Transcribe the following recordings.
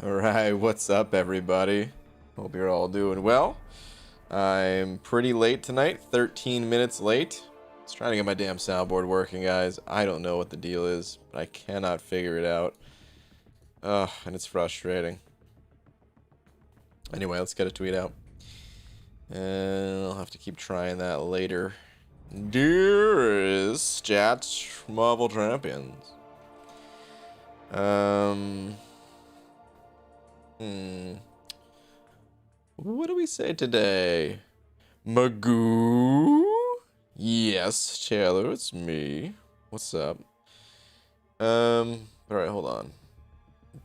Alright, what's up everybody? Hope you're all doing well. I'm pretty late tonight, 13 minutes late. I was trying to get my damn soundboard working, guys. I don't know what the deal is, but I cannot figure it out. Ugh, and it's frustrating. Anyway, let's get a tweet out. And I'll have to keep trying that later. Dearest Chat Marvel Champions. What do we say today? Magoo? Yes, Taylor, it's me. What's up? Alright, hold on.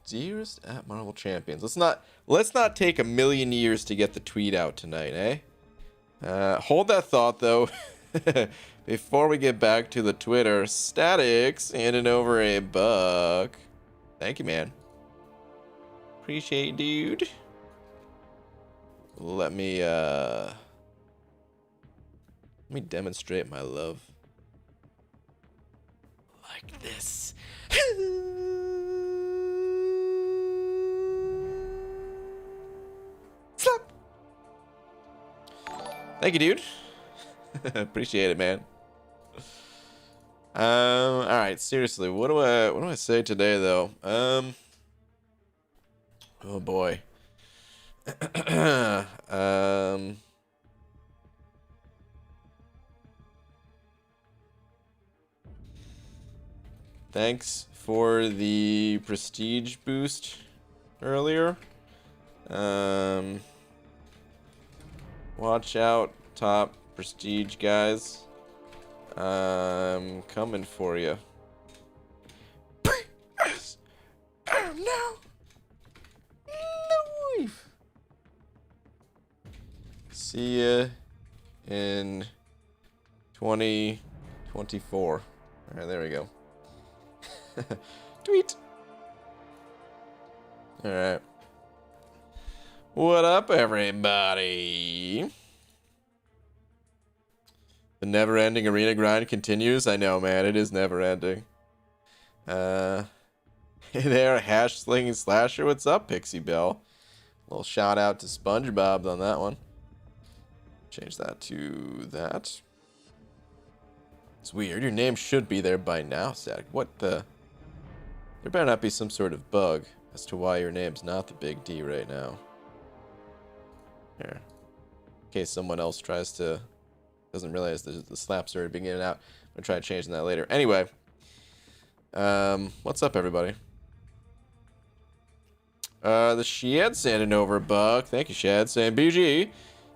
Dearest at Marvel Champions. Let's not take a million years to get the tweet out tonight, eh? Hold that thought though. Before we get back to the Twitter, Statics handing over $1. Thank you, man. Appreciate it, dude. Let me demonstrate my love. Like this. Slap. Thank you, dude. Appreciate it, man. All right, seriously, what do I say today though? Oh boy. Thanks for the prestige boost earlier. Watch out, top prestige guys. I'm coming for you. No. See ya in 2024. All right, there we go. Tweet. All right. What up, everybody? The never-ending arena grind continues. I know, man. It is never-ending. Hey there, hash slinging slasher. What's up, Pixie Bell? A little shout out to SpongeBob on that one. Change that to that. It's weird. Your name should be there by now, Static. What the? There better not be some sort of bug as to why your name's not the Big D right now. Here. In case someone else tries to... doesn't realize the slaps are being in and out. I'm going to try changing that later. Anyway. What's up, everybody? The Shed sending over $1. Thank you, Shed. Saying, BG,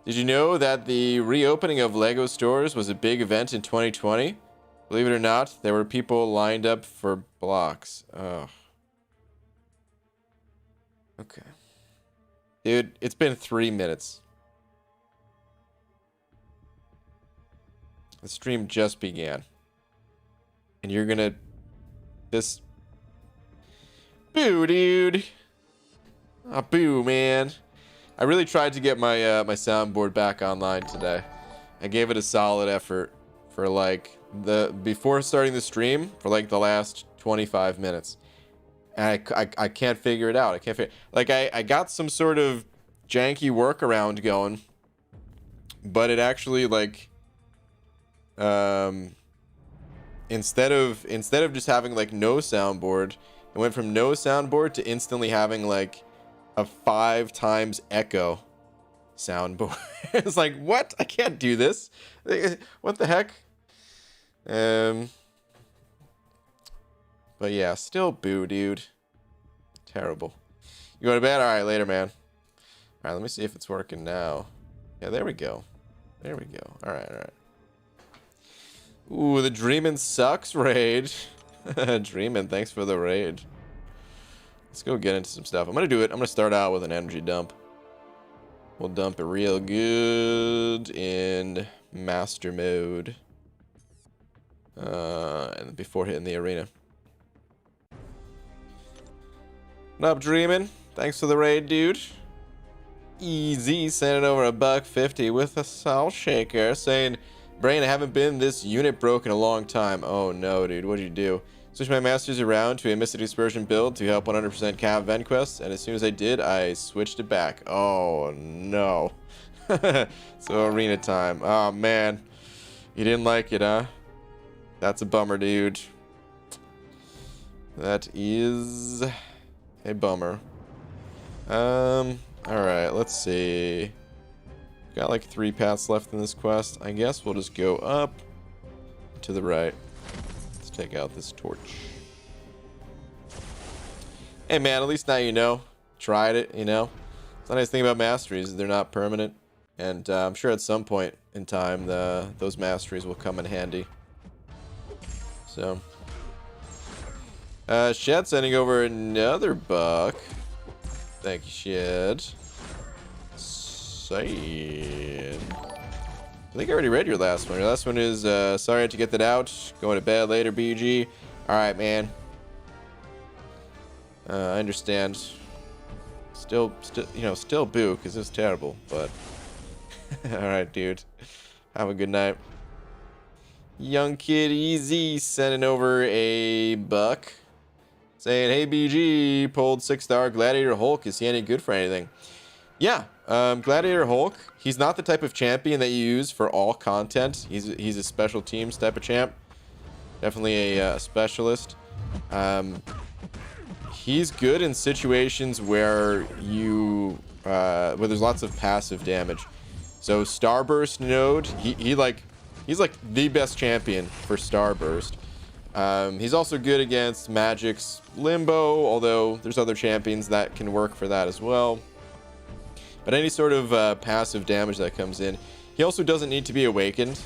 did you know that the reopening of Lego stores was a big event in 2020? Believe it or not, there were people lined up for blocks. Oh. Okay. Dude, it's been 3 minutes. The stream just began. And you're gonna... This... Boo, dude! Ah, boo, man. I really tried to get my my soundboard back online today. I gave it a solid effort for like before starting the stream for like the last 25 minutes. And I can't figure it out. I got some sort of janky workaround going, but it actually like instead of just having like no soundboard, it went from no soundboard to instantly having like a 5 times echo soundboard. It's like, what? I can't do this. What the heck? But yeah, still boo, dude. Terrible. You go to bed? All right, later, man. All right, let me see if it's working now. Yeah, there we go. There we go. All right, all right. Ooh, the Dreamin' Sucks raid. Dreamin', thanks for the raid. Let's go get into some stuff. I'm going to do it. I'm going to start out with an energy dump. We'll dump it real good in master mode. And before hitting the arena. What up, Dreamin'? Thanks for the raid, dude. Easy, sending over $1.50 with a salt shaker, saying, Brain, I haven't been this unit broke in a long time. Oh no, dude, what'd you do? Switch my masters around to a Mystic Dispersion build to help 100% Cav Ven quests, and as soon as I did, I switched it back. Oh no. So arena time. Oh man. You didn't like it, huh? That's a bummer, dude. That is a bummer. Alright, let's see. Got like 3 paths left in this quest. I guess we'll just go up to the right. Let's take out this torch. Hey man, at least now you know. Tried it, you know. It's the nice thing about masteries, they're not permanent. And I'm sure at some point in time those masteries will come in handy. So Shed sending over another buck. Thank you, Shed. I think I already read your last one. Your last one is sorry I had to get that out. Going to bed later, BG. Alright, man. I understand. Still boo, because it's terrible, but alright, dude. Have a good night. Young Kid Easy sending over a buck. Saying, hey BG, pulled 6-star Gladiator Hulk. Is he any good for anything? Yeah, Gladiator Hulk, he's not the type of champion that you use for all content. He's a special teams type of champ. Definitely a specialist. He's good in situations where where there's lots of passive damage. So Starburst node, he's like the best champion for Starburst. He's also good against Magic's Limbo, although there's other champions that can work for that as well. But any sort of passive damage that comes in, he also doesn't need to be awakened,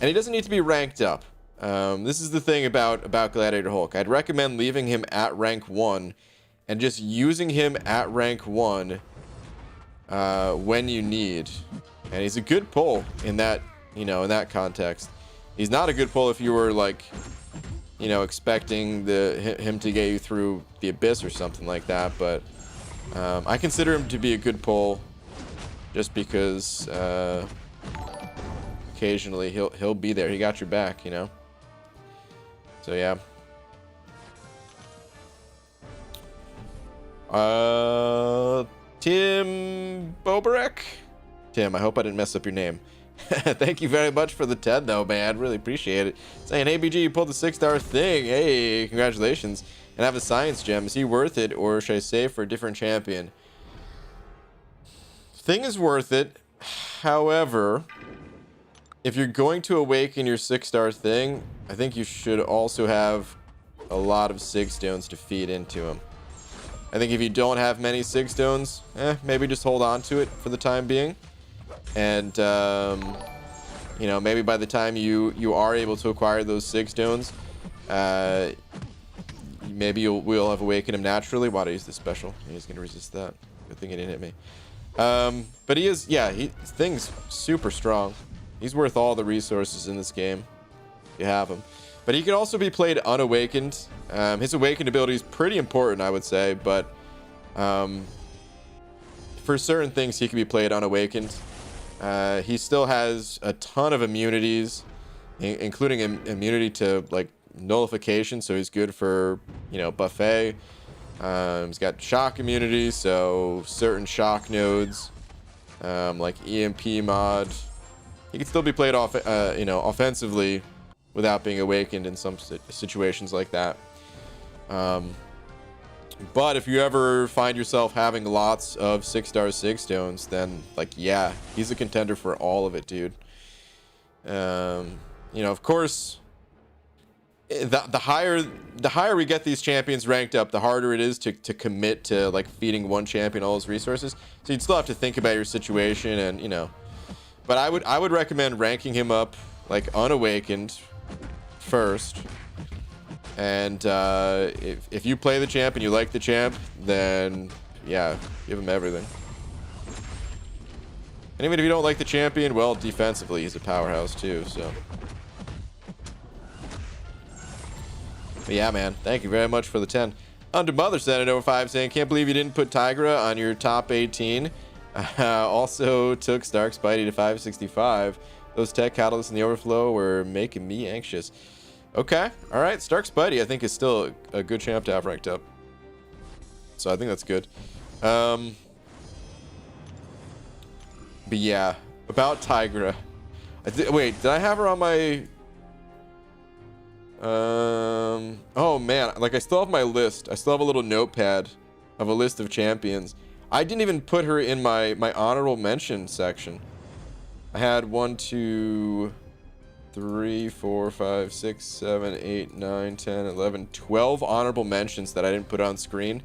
and he doesn't need to be ranked up. This is the thing about Gladiator Hulk. I'd recommend leaving him at rank 1 and just using him at rank 1 when you need. And he's a good pull in that, in that context. He's not a good pull if you were like, expecting him to get you through the abyss or something like that, but I consider him to be a good pull just because occasionally he'll be there. He got your back, So yeah. Tim Boberek? Tim, I hope I didn't mess up your name. Thank you very much for the 10 though, man. Really appreciate it. Saying, hey BG, you pulled the 6-star thing. Hey, congratulations. And I have a science gem. Is he worth it, or should I save for a different champion? Thing is worth it. However, if you're going to awaken your 6-star thing, I think you should also have a lot of Sig Stones to feed into him. I think if you don't have many Sig Stones, maybe just hold on to it for the time being. And, maybe by the time you are able to acquire those Sig Stones, maybe we'll have awakened him naturally. Why do I use this special? He's going to resist that. Good thing he didn't hit me. But he is, thing's super strong. He's worth all the resources in this game. You have him. But he can also be played unawakened. His awakened ability is pretty important, I would say, but for certain things he can be played unawakened. He still has a ton of immunities, including immunity to like nullification, so he's good for buffet. He's got shock immunity, so certain shock nodes like EMP mod, he can still be played off offensively without being awakened in some situations like that. But if you ever find yourself having lots of 6-star Sig Stones, then he's a contender for all of it, dude. Of course, the higher we get these champions ranked up, the harder it is to commit to like feeding one champion all his resources. So you'd still have to think about your situation, and but I would recommend ranking him up like unawakened first. And if you play the champ and you like the champ, then give him everything. And even if you don't like the champion, well, defensively he's a powerhouse too, so. But yeah, man, thank you very much for the 10. Under Mother sent it over 5 saying, can't believe you didn't put Tigra on your top 18. Also took Stark Spidey to 565. Those tech catalysts in the overflow were making me anxious. Okay. All right. Stark Spidey, I think, is still a good champ to have ranked up. So I think that's good. But yeah, about Tigra. Wait, did I have her on my... Oh man, like I still have my list. I still have a little notepad of a list of champions. I didn't even put her in my honorable mention section. I had 1, 2, 3, 4, 5, 6, 7, 8, 9, 10, 11, 12 honorable mentions that I didn't put on screen.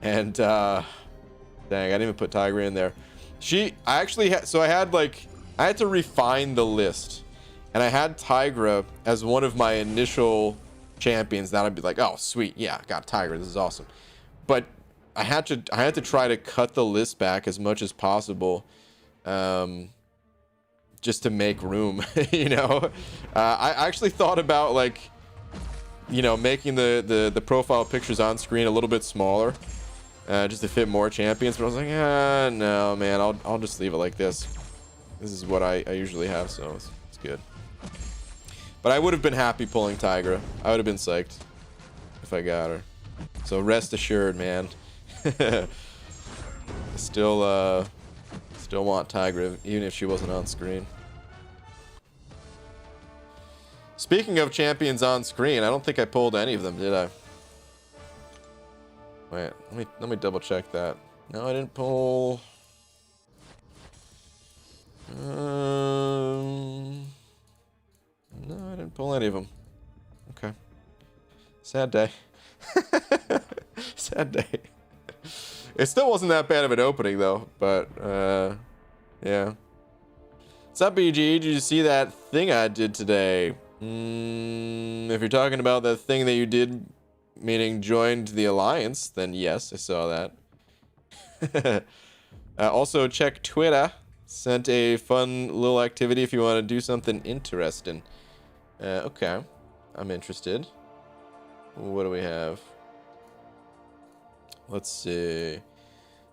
And dang, I didn't even put Tigra in there. I actually had, so I had to refine the list. And I had Tigra as one of my initial champions. That I'd be like, oh sweet, yeah, I got Tigra, this is awesome. But I had to try to cut the list back as much as possible. Just to make room, you know. I actually thought about, like, you know, making the profile pictures on screen a little bit smaller, just to fit more champions. But I was like, no, man, I'll just leave it like this. This is what I usually have, so it's good. But I would have been happy pulling Tigra. I would have been psyched if I got her. So rest assured, man. Still want Tigra, even if she wasn't on screen. Speaking of champions on screen, I don't think I pulled any of them, did I? Wait, let me double check that. No, I didn't pull. No, I didn't pull any of them. Okay. Sad day. Sad day. It still wasn't that bad of an opening though, but yeah. What's up, BG? Did you see that thing I did today? If you're talking about the thing that you did, meaning joined the alliance, then yes, I saw that. Also, check Twitter. Sent a fun little activity if you want to do something interesting. Okay, I'm interested. What do we have? Let's see.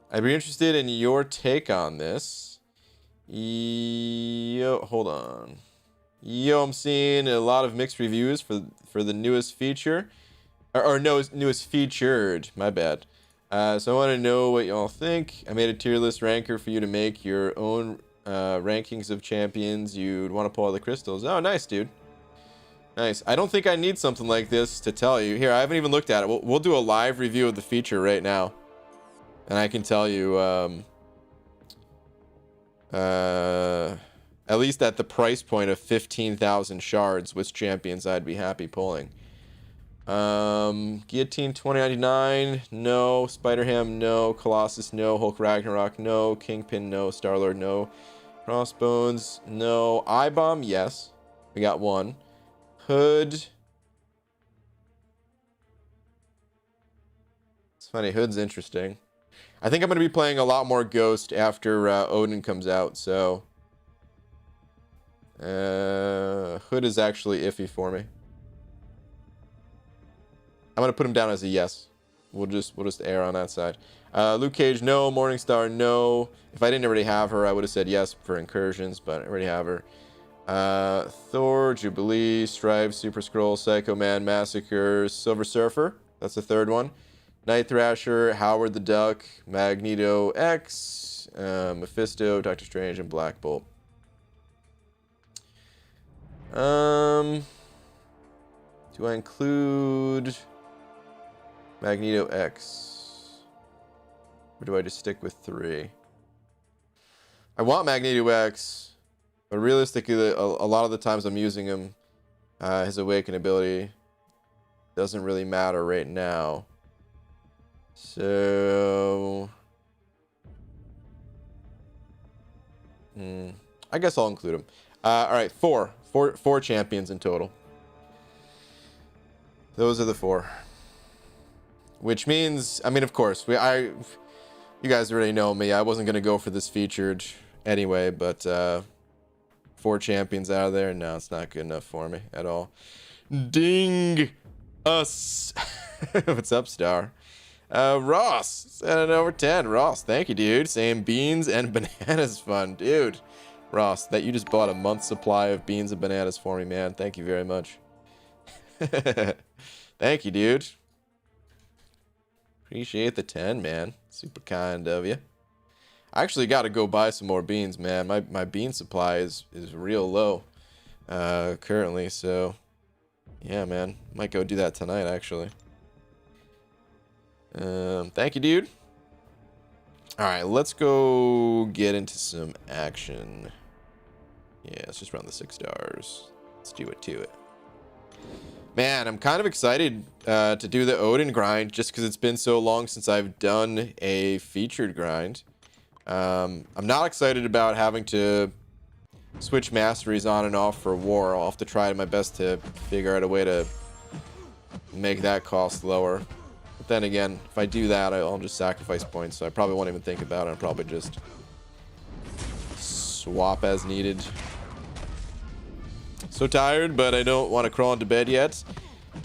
I'd be interested in your take on this. Yo, hold on. Yo, I'm seeing a lot of mixed reviews for the newest feature. Or no, newest featured. My bad. So I want to know what y'all think. I made a tier list ranker for you to make your own rankings of champions you'd want to pull out of the crystals. Oh, nice, dude. Nice. I don't think I need something like this to tell you. Here, I haven't even looked at it. We'll do a live review of the feature right now. And I can tell you, at least at the price point of 15,000 shards, which champions I'd be happy pulling. Guillotine 2099, no. Spider-Ham, no. Colossus, no. Hulk Ragnarok, no. Kingpin, no. Star-Lord, no. Crossbones, no. I-Bomb, yes. We got one. Hood. It's funny, Hood's interesting. I think I'm going to be playing a lot more Ghost after Odin comes out, so... Hood is actually iffy for me. I'm gonna put him down as a yes. We'll just err on that side. Luke Cage, no. Morningstar, no. If I didn't already have her, I would have said yes for incursions, but I already have her. Thor, Jubilee, Strive, Super Skrull, Psycho Man, Massacre, Silver Surfer. That's the third one. Night Thrasher, Howard the Duck, Magneto X, Mephisto, Doctor Strange, and Black Bolt. Do I include Magneto X? Or do I just stick with 3? I want Magneto X, but realistically, a lot of the times I'm using him, his Awaken ability doesn't really matter right now. So... I guess I'll include him. Alright, 4 champions in total. Those are the 4. Which means, I mean, of course, you guys already know me. I wasn't going to go for this featured anyway, but 4 champions out of there, no, it's not good enough for me at all. Ding us. What's up, Star? Ross, 7/10. Ross, thank you, dude. Saying beans and bananas fun. Dude, Ross, that you just bought a month's supply of beans and bananas for me, man. Thank you very much. Thank you, dude. Appreciate the 10, man. Super kind of you. I actually got to go buy some more beans, man. My bean supply is real low currently, so yeah, man. Might go do that tonight, actually. Thank you, dude. All right, let's go get into some action. Yeah, let's just run the 6 stars. Let's do it to it. Man, I'm kind of excited to do the Odin grind just because it's been so long since I've done a featured grind. I'm not excited about having to switch masteries on and off for war. I'll have to try my best to figure out a way to make that cost lower. But then again, if I do that, I'll just sacrifice points, so I probably won't even think about it. I'll probably just swap as needed. So tired, but I don't want to crawl into bed yet.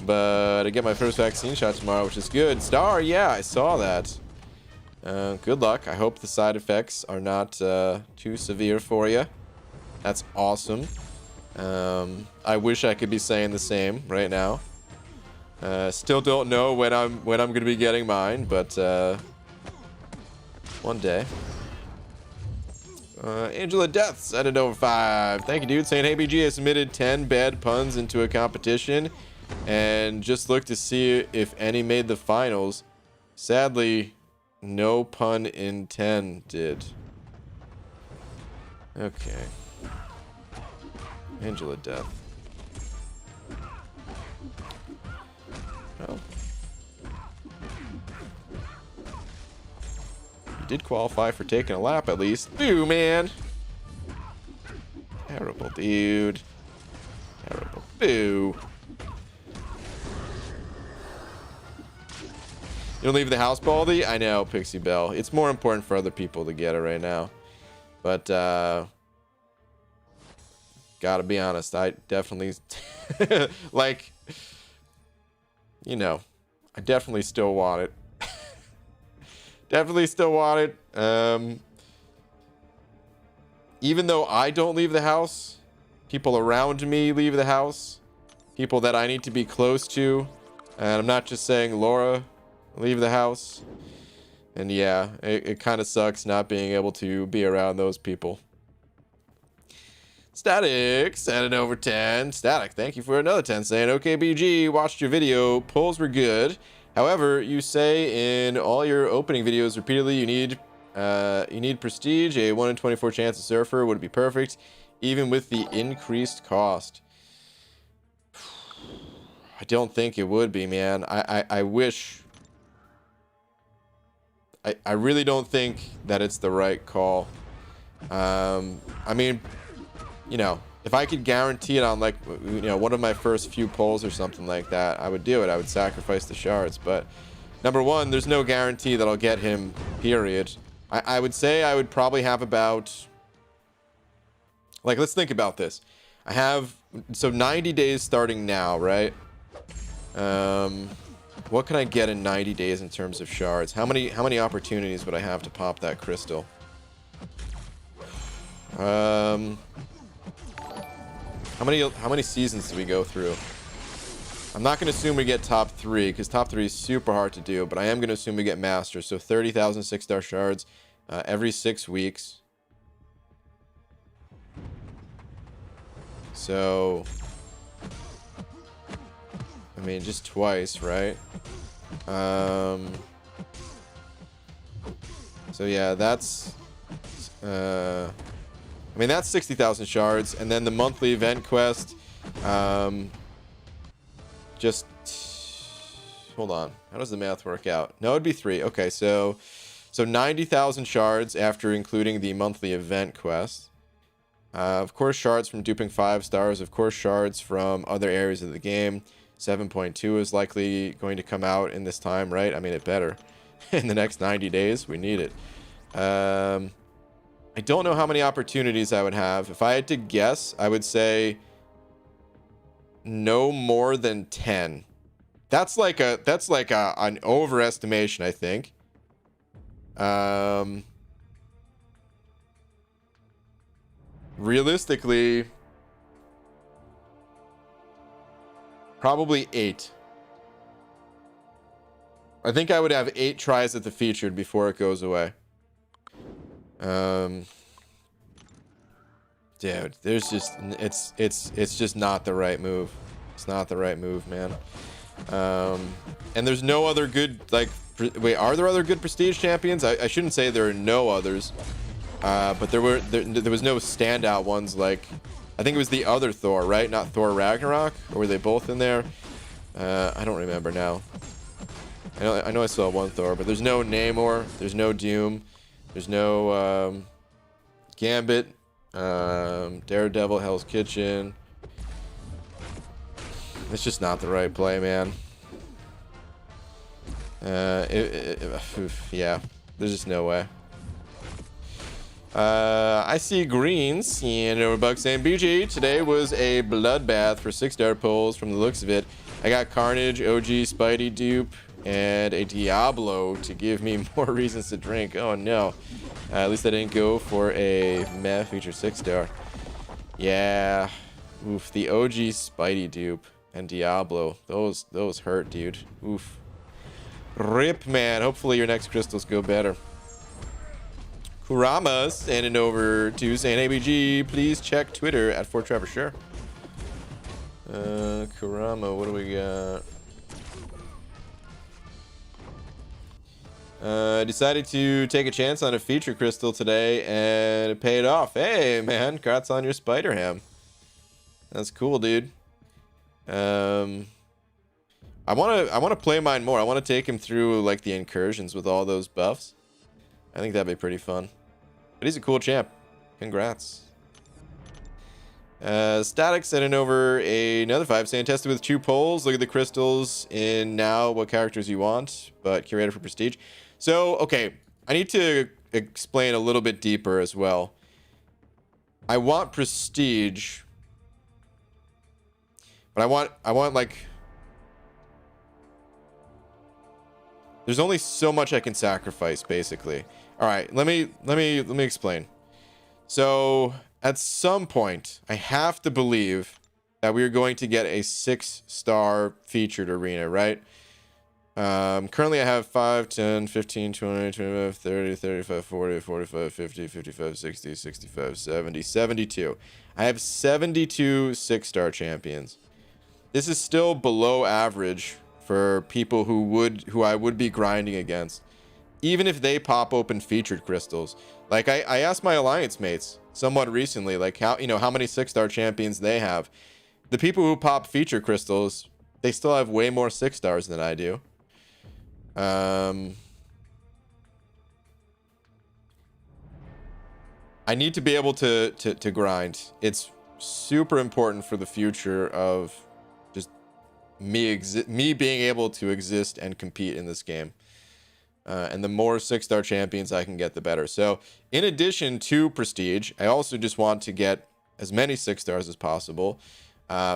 But I get my first vaccine shot tomorrow, which is good. Star, yeah, I saw that. Good luck. I hope the side effects are not too severe for you. That's awesome. I wish I could be saying the same right now. Still don't know when I'm going to be getting mine, but one day. Angel of Death set it over 5. Thank you, dude. Saying, hey, BG, I submitted 10 bad puns into a competition and just looked to see if any made the finals. Sadly, no pun in 10 did. Okay. Angel of Death. Well. Did qualify for taking a lap at least. Boo, man. Terrible, dude. Terrible. Boo. You don't leave the house, Baldy? I know, Pixie Bell. It's more important for other people to get it right now. But, gotta be honest, I definitely, like, you know, I definitely still want it. Definitely still want it. Even though I don't leave the house, people around me leave the house. People that I need to be close to. And I'm not just saying Laura, leave the house. And yeah, it kind of sucks not being able to be around those people. Static, set it over 10. Static, thank you for another 10. Saying, okay, BG, watched your video. Pulls were good. However, you say in all your opening videos repeatedly you need prestige. A 1 in 24 chance of surfer would be perfect, even with the increased cost. I don't think it would be, man. I wish. I really don't think that it's the right call. I mean, you know, if I could guarantee it on, like, you know, one of my first few pulls or something like that, I would do it. I would sacrifice the shards. But number one, there's no guarantee that I'll get him, period. I would say I would probably have about, like, let's think about this. I have, so 90 days starting now, right? What can I get in 90 days in terms of shards? How many opportunities would I have to pop that crystal? How many seasons do we go through? I'm not going to assume we get top 3, because top 3 is super hard to do, but I am going to assume we get master. So 30,000 6-star shards every 6 weeks. So, I mean, just twice, right? So yeah, that's I mean, that's 60,000 shards, and then the monthly event quest, just hold on. How does the math work out? No, it'd be 3. Okay, so 90,000 shards after including the monthly event quest. Of course, shards from duping 5 stars. Of course, shards from other areas of the game. 7.2 is likely going to come out in this time, right? I mean, it better. In the next 90 days, we need it. I don't know how many opportunities I would have. If I had to guess, I would say no more than 10. That's like an overestimation, I think. Realistically, Probably 8. I think I would have 8 tries at the featured before it goes away. Dude, there's just it's just not the right move. It's not the right move, man. And there's no other good, like, wait, are there other good prestige champions? I shouldn't say there are no others, but there was no standout ones. Like, I think it was the other Thor, right? Not Thor Ragnarok, or were they both in there? I don't remember now. I know I saw one Thor, but there's no Namor, there's no Doom, there's no Gambit, Daredevil, Hell's Kitchen. It's just not the right play, man. Yeah, there's just no way. I see greens and Overbuck saying BG today was a bloodbath for 6-star pulls from the looks of it. I got Carnage, OG, Spidey dupe, and a Diablo to give me more reasons to drink. Oh no. At least I didn't go for a meh feature 6-star. Yeah. Oof, the OG Spidey dupe and Diablo. Those hurt, dude. Oof. Rip, man. Hopefully your next crystals go better. Kurama standing over to saying, ABG, please check Twitter at @4Trevor. Sure. Kurama, what do we got? Decided to take a chance on a feature crystal today and it paid off. Hey, man, congrats on your spider ham. That's cool, dude. I want to play mine more. I want to take him through like the incursions with all those buffs. I think that'd be pretty fun. But he's a cool champ. Congrats. Static sending over another 5 saying tested with 2 polls. Look at the crystals in now what characters you want, but curated for prestige. So, okay, I need to explain a little bit deeper as well. I want prestige, but I want like, there's only so much I can sacrifice, basically. All right, let me explain. So at some point, I have to believe that we're going to get a 6-star featured arena, right? Currently I have 5, 10, 15, 20, 25, 30, 35, 40, 45, 50, 55, 60, 65, 70, 72. I have 72 6-star champions. This is still below average for people who I would be grinding against. Even if they pop open featured crystals. Like I asked my alliance mates somewhat recently, like how many 6-star champions they have. The people who pop feature crystals, they still have way more 6-stars than I do. I need to be able to grind. It's super important for the future of just me being able to exist and compete in this game. And the more 6-star champions I can get, the better. So in addition to prestige, I also just want to get as many 6-stars as possible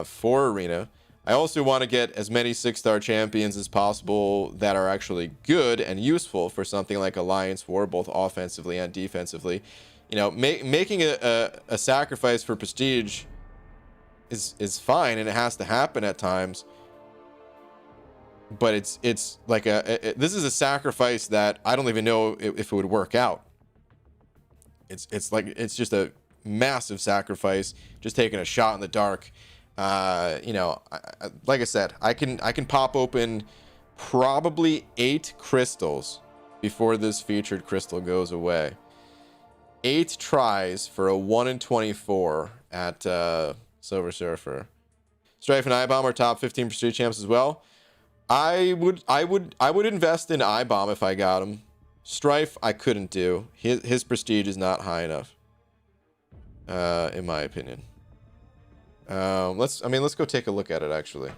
for arena. I also want to get as many 6-star champions as possible that are actually good and useful for something like Alliance War, both offensively and defensively. You know, making a sacrifice for prestige is fine, and it has to happen at times. But it's like this is a sacrifice that I don't even know if it would work out. It's just a massive sacrifice, just taking a shot in the dark. You know, like I said, I can pop open probably 8 crystals before this featured crystal goes away. 8 tries for a 1 in 24 at Silver Surfer. Strife and iBomb are top 15 prestige champs as well. I would invest in iBomb if I got him. Strife I couldn't do. His prestige is not high enough, in my opinion. Let's go take a look at it actually,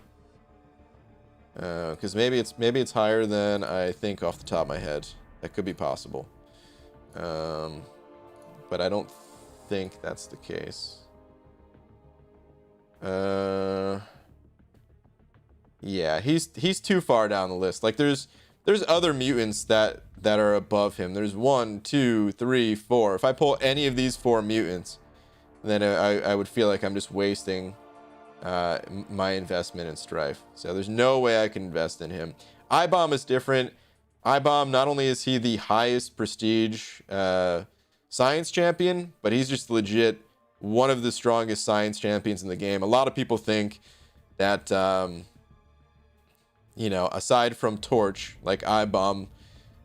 because maybe it's higher than I think off the top of my head. That could be possible, but I don't think that's the case. Yeah, he's too far down the list. Like there's other mutants that are above him. There's 1, 2, 3, 4. If I pull any of these 4 mutants, then I would feel like I'm just wasting my investment in Strife. So there's no way I can invest in him. iBomb is different. iBomb, not only is he the highest prestige science champion, but he's just legit one of the strongest science champions in the game. A lot of people think that, you know, aside from Torch, like iBomb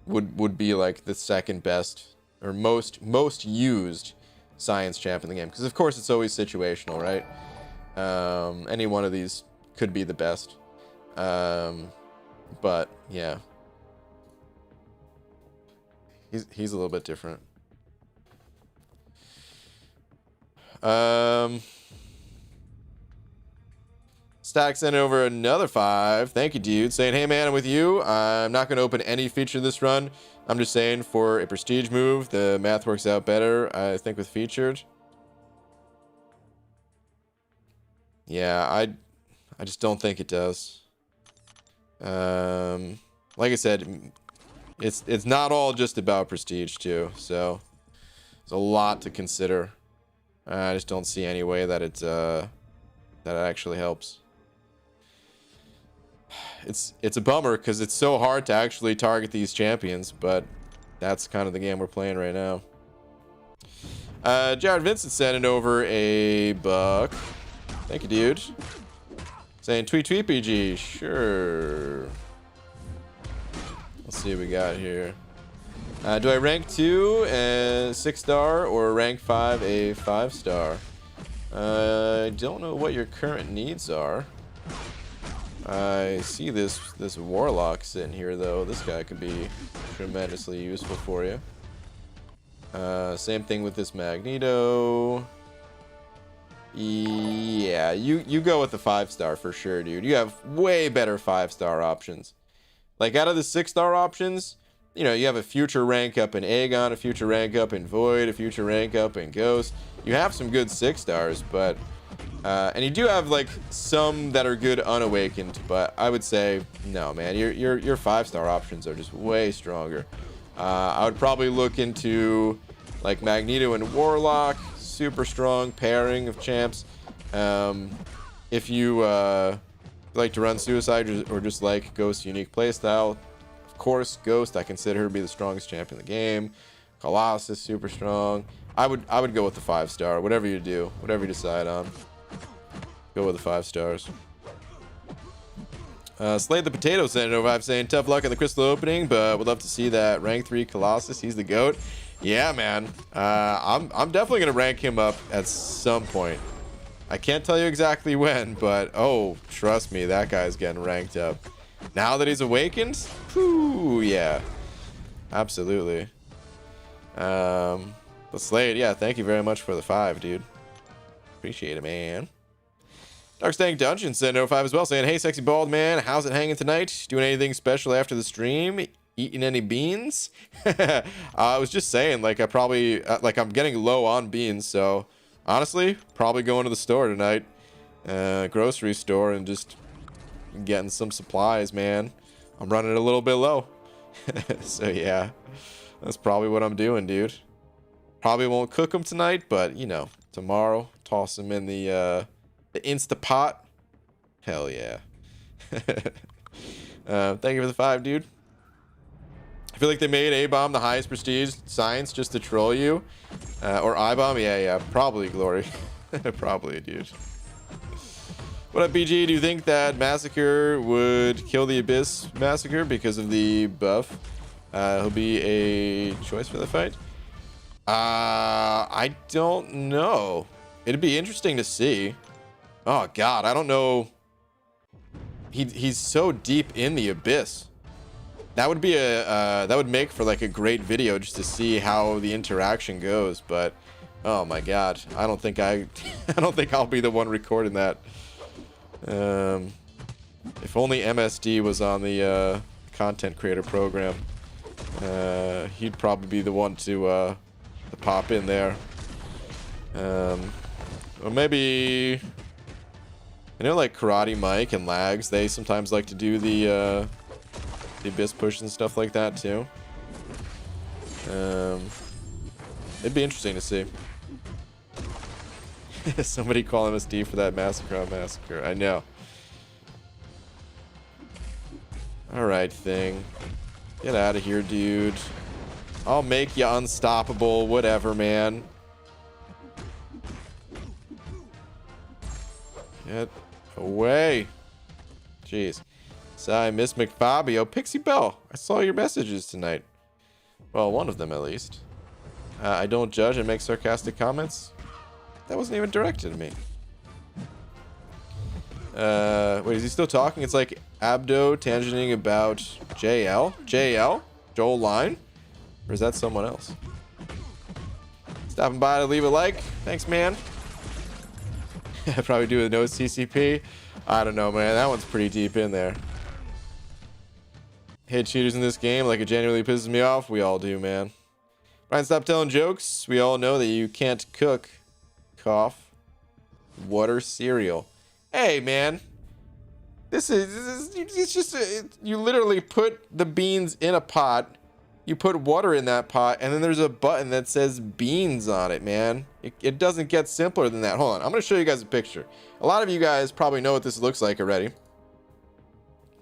would be like the second best or most used science champ in the game. Because of course it's always situational, right? Any one of these could be the best. But yeah, he's a little bit different. Stack sent over another 5. Thank you, dude. Saying, hey man, I'm with you. I'm not going to open any feature this run. I'm just saying, for a prestige move, the math works out better, I think, with featured. Yeah, I just don't think it does. Like I said, it's not all just about prestige too, so there's a lot to consider. I just don't see any way that that it actually helps. It's a bummer because it's so hard to actually target these champions, but that's kind of the game we're playing right now. Jared Vincent sending over a buck. Thank you, dude. Saying tweet PG. Sure. Let's see what we got here. Do I rank 2 a 6-star or rank 5 a 5-star? I don't know what your current needs are. I see this warlock sitting here though. This guy could be tremendously useful for you. Same thing with this Magneto. Yeah, you go with the 5-star for sure, dude. You have way better 5-star options. Like out of the 6-star options, you know, you have a future rank up in Aegon, a future rank up in Void, a future rank up in Ghost. You have some good 6-stars, but and you do have like some that are good unawakened, but I would say no, man. Your 5-star options are just way stronger. I would probably look into like Magneto and Warlock, super strong pairing of champs. If you like to run Suicide or just like Ghost's unique playstyle, of course Ghost I consider her to be the strongest champion in the game. Colossus super strong. I would go with the 5-star. Whatever you do, whatever you decide on, go with the 5 stars. Slade the Potato sent it over. I'm saying tough luck on the crystal opening, but would love to see that rank 3 Colossus. He's the GOAT. Yeah, man. I'm definitely gonna rank him up at some point. I can't tell you exactly when, but oh, trust me, that guy's getting ranked up. Now that he's awakened, whew, yeah, absolutely. But Slade, yeah, thank you very much for the 5, dude. Appreciate it, man. Darkstank Dungeon sent over 5 as well, saying, hey, sexy bald man, how's it hanging tonight? Doing anything special after the stream? Eating any beans? I was just saying, like, I probably, like, I'm getting low on beans, so honestly, probably going to the store tonight, grocery store, and just getting some supplies, man. I'm running a little bit low. So yeah, that's probably what I'm doing, dude. Probably won't cook them tonight, but you know, tomorrow toss them in the Instapot. Hell yeah. Thank you for the 5, dude. I feel like they made A-Bomb the highest prestige science just to troll you. Or I-Bomb, yeah, probably Glory. Probably, dude. What up, BG? Do you think that Massacre would kill the Abyss Massacre because of the buff? He'll be a choice for the fight? I don't know. It'd be interesting to see. Oh god, I don't know. He's so deep in the Abyss. That would be that would make for like a great video just to see how the interaction goes, but oh my god, I don't think I don't think I'll be the one recording that. If only MSD was on the content creator program, he'd probably be the one to pop in there. Or maybe, you know, like Karate Mike and Lags, they sometimes like to do the Abyss push and stuff like that too. It'd be interesting to see. Somebody call MSD for that massacre on massacre. I know. Alright, thing. Get out of here, dude. I'll make you unstoppable. Whatever, man. Get away. Jeez. Sorry, Miss McFabio. Pixie Bell, I saw your messages tonight. Well, one of them at least. I don't judge and make sarcastic comments. That wasn't even directed at me. Wait, is he still talking? It's like Abdo tangenting about JL? JL? Joel Line? Or is that someone else? Stopping by to leave a like. Thanks, man. I'd probably do a no CCP. I don't know, man. That one's pretty deep in there. Hate cheaters in this game like it genuinely pisses me off. We all do, man. Brian, stop telling jokes. We all know that you can't cook. Cough. Water cereal. Hey, man. It's just you literally put the beans in a pot. You put water in that pot, and then there's a button that says beans on it, man. It doesn't get simpler than that. Hold on. I'm going to show you guys a picture. A lot of you guys probably know what this looks like already.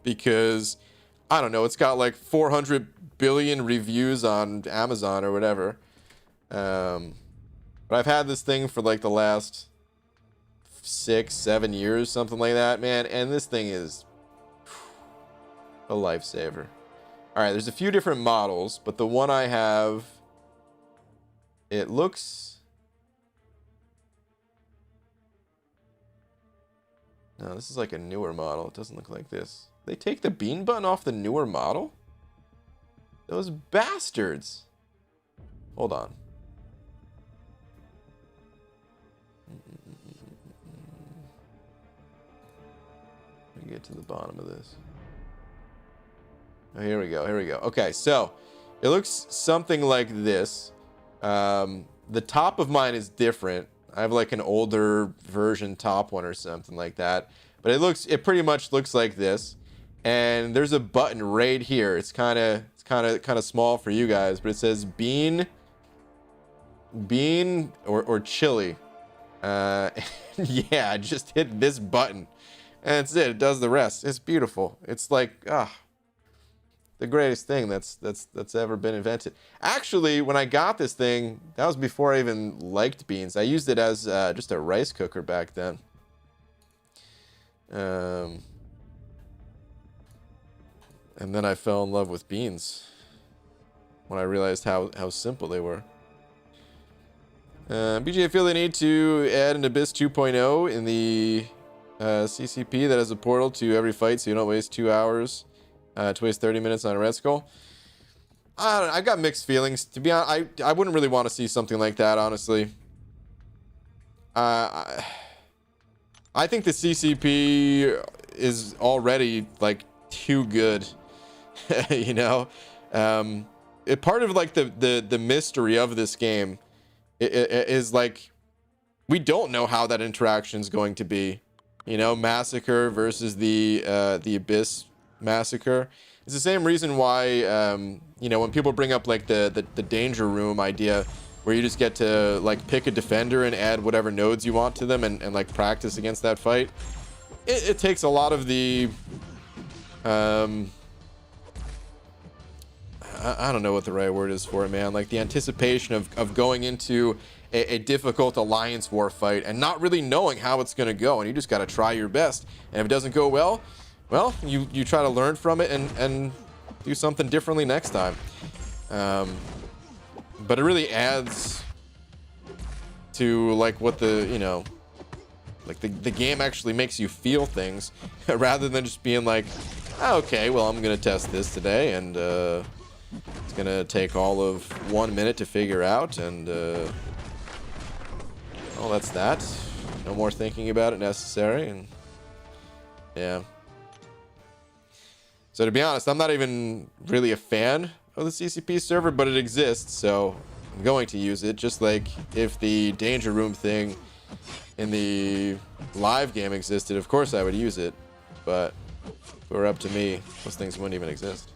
Because, I don't know, it's got like 400 billion reviews on Amazon or whatever. But I've had this thing for like the last 6-7 years, something like that, man. And this thing is a lifesaver. All right, there's a few different models, but the one I have, it looks... No, this is like a newer model. It doesn't look like this. They take the bean button off the newer model? Those bastards. Hold on. Let me get to the bottom of this. Oh, here we go. Here we go. Okay, so it looks something like this. The top of mine is different. I have like an older version top one or something like that. But it pretty much looks like this. And there's a button right here. It's kind of small for you guys, but it says bean or chili. Yeah, just hit this button. And that's it. It does the rest. It's beautiful. It's like, the greatest thing that's ever been invented. Actually, when I got this thing, that was before I even liked beans. I used it as just a rice cooker back then. And then I fell in love with beans when I realized how simple they were. BJ, I feel they need to add an Abyss 2.0 in the CCP that has a portal to every fight so you don't waste 2 hours. To waste 30 minutes on a Red Skull. I got mixed feelings. To be honest, I wouldn't really want to see something like that, honestly. I think the CCP is already, like, too good. You know? Part of, like, the mystery of this game is, like, we don't know how that interaction is going to be. You know, Massacre versus the Abyss Massacre. It's the same reason why you know, when people bring up like the danger room idea where you just get to like pick a defender and add whatever nodes you want to them and like practice against that fight, it takes a lot of the I don't know what the right word is for it, man. Like the anticipation of going into a difficult alliance war fight and not really knowing how it's going to go, and you just got to try your best, and if it doesn't go well, you try to learn from it and do something differently next time. But it really adds to like what the, you know, like the game actually makes you feel things rather than just being like, oh, okay, well, I'm gonna test this today, and it's gonna take all of 1 minute to figure out, and well, that's that. No more thinking about it necessary, and yeah. So to be honest, I'm not even really a fan of the CCP server, but it exists, so I'm going to use it. Just like if the danger room thing in the live game existed, of course I would use it. But if it were up to me, those things wouldn't even exist.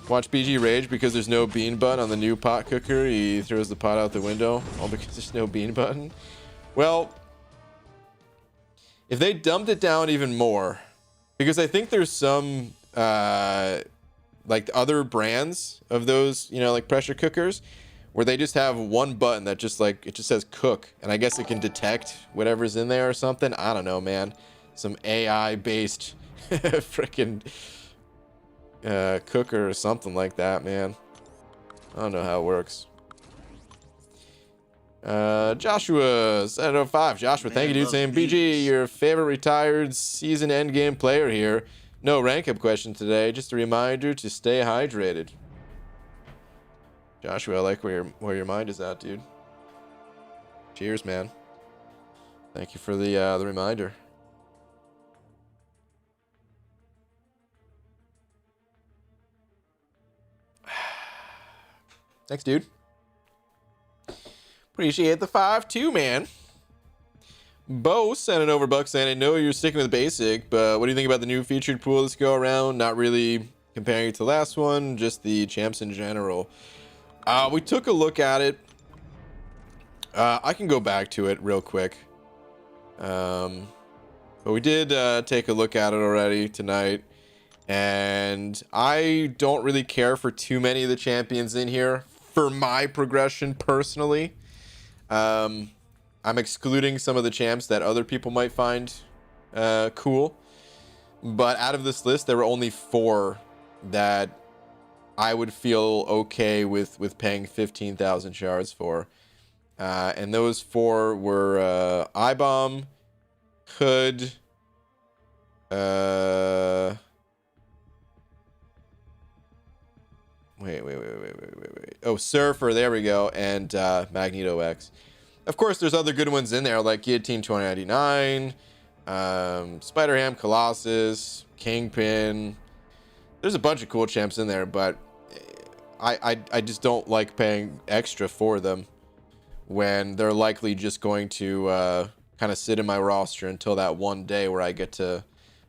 Watch BG rage because there's no bean button on the new pot cooker. He throws the pot out the window, all because there's no bean button. Well, if they dumped it down even more, because I think there's some like other brands of those, you know, like pressure cookers, where they just have one button that just like, it just says cook, and I guess it can detect whatever's in there or something. I don't know, man. Some AI based freaking cooker or something like that, man. I don't know how it works. Joshua 705. Joshua, thank you, dude. Saying BG, your favorite retired season endgame player here. No rank up question today. Just a reminder to stay hydrated. Joshua, I like where your mind is at, dude. Cheers, man. Thank you for the reminder. Thanks, dude. Appreciate the 5-2, man. Bo sent it over, Buck, saying, I know you're sticking with basic, but what do you think about the new featured pool this go around? Not really comparing it to the last one, just the champs in general. We took a look at it. I can go back to it real quick. But we did take a look at it already tonight. And I don't really care for too many of the champions in here for my progression personally. I'm excluding some of the champs that other people might find cool. But out of this list, there were only 4 that I would feel okay with paying 15,000 shards for. And those 4 were I-Bomb, Hood, wait. Oh, Surfer, there we go, and Magneto X. Of course, there's other good ones in there, like Guillotine 2099, Spider-Ham, Colossus, Kingpin. There's a bunch of cool champs in there, but I just don't like paying extra for them when they're likely just going to kind of sit in my roster until that one day where I get to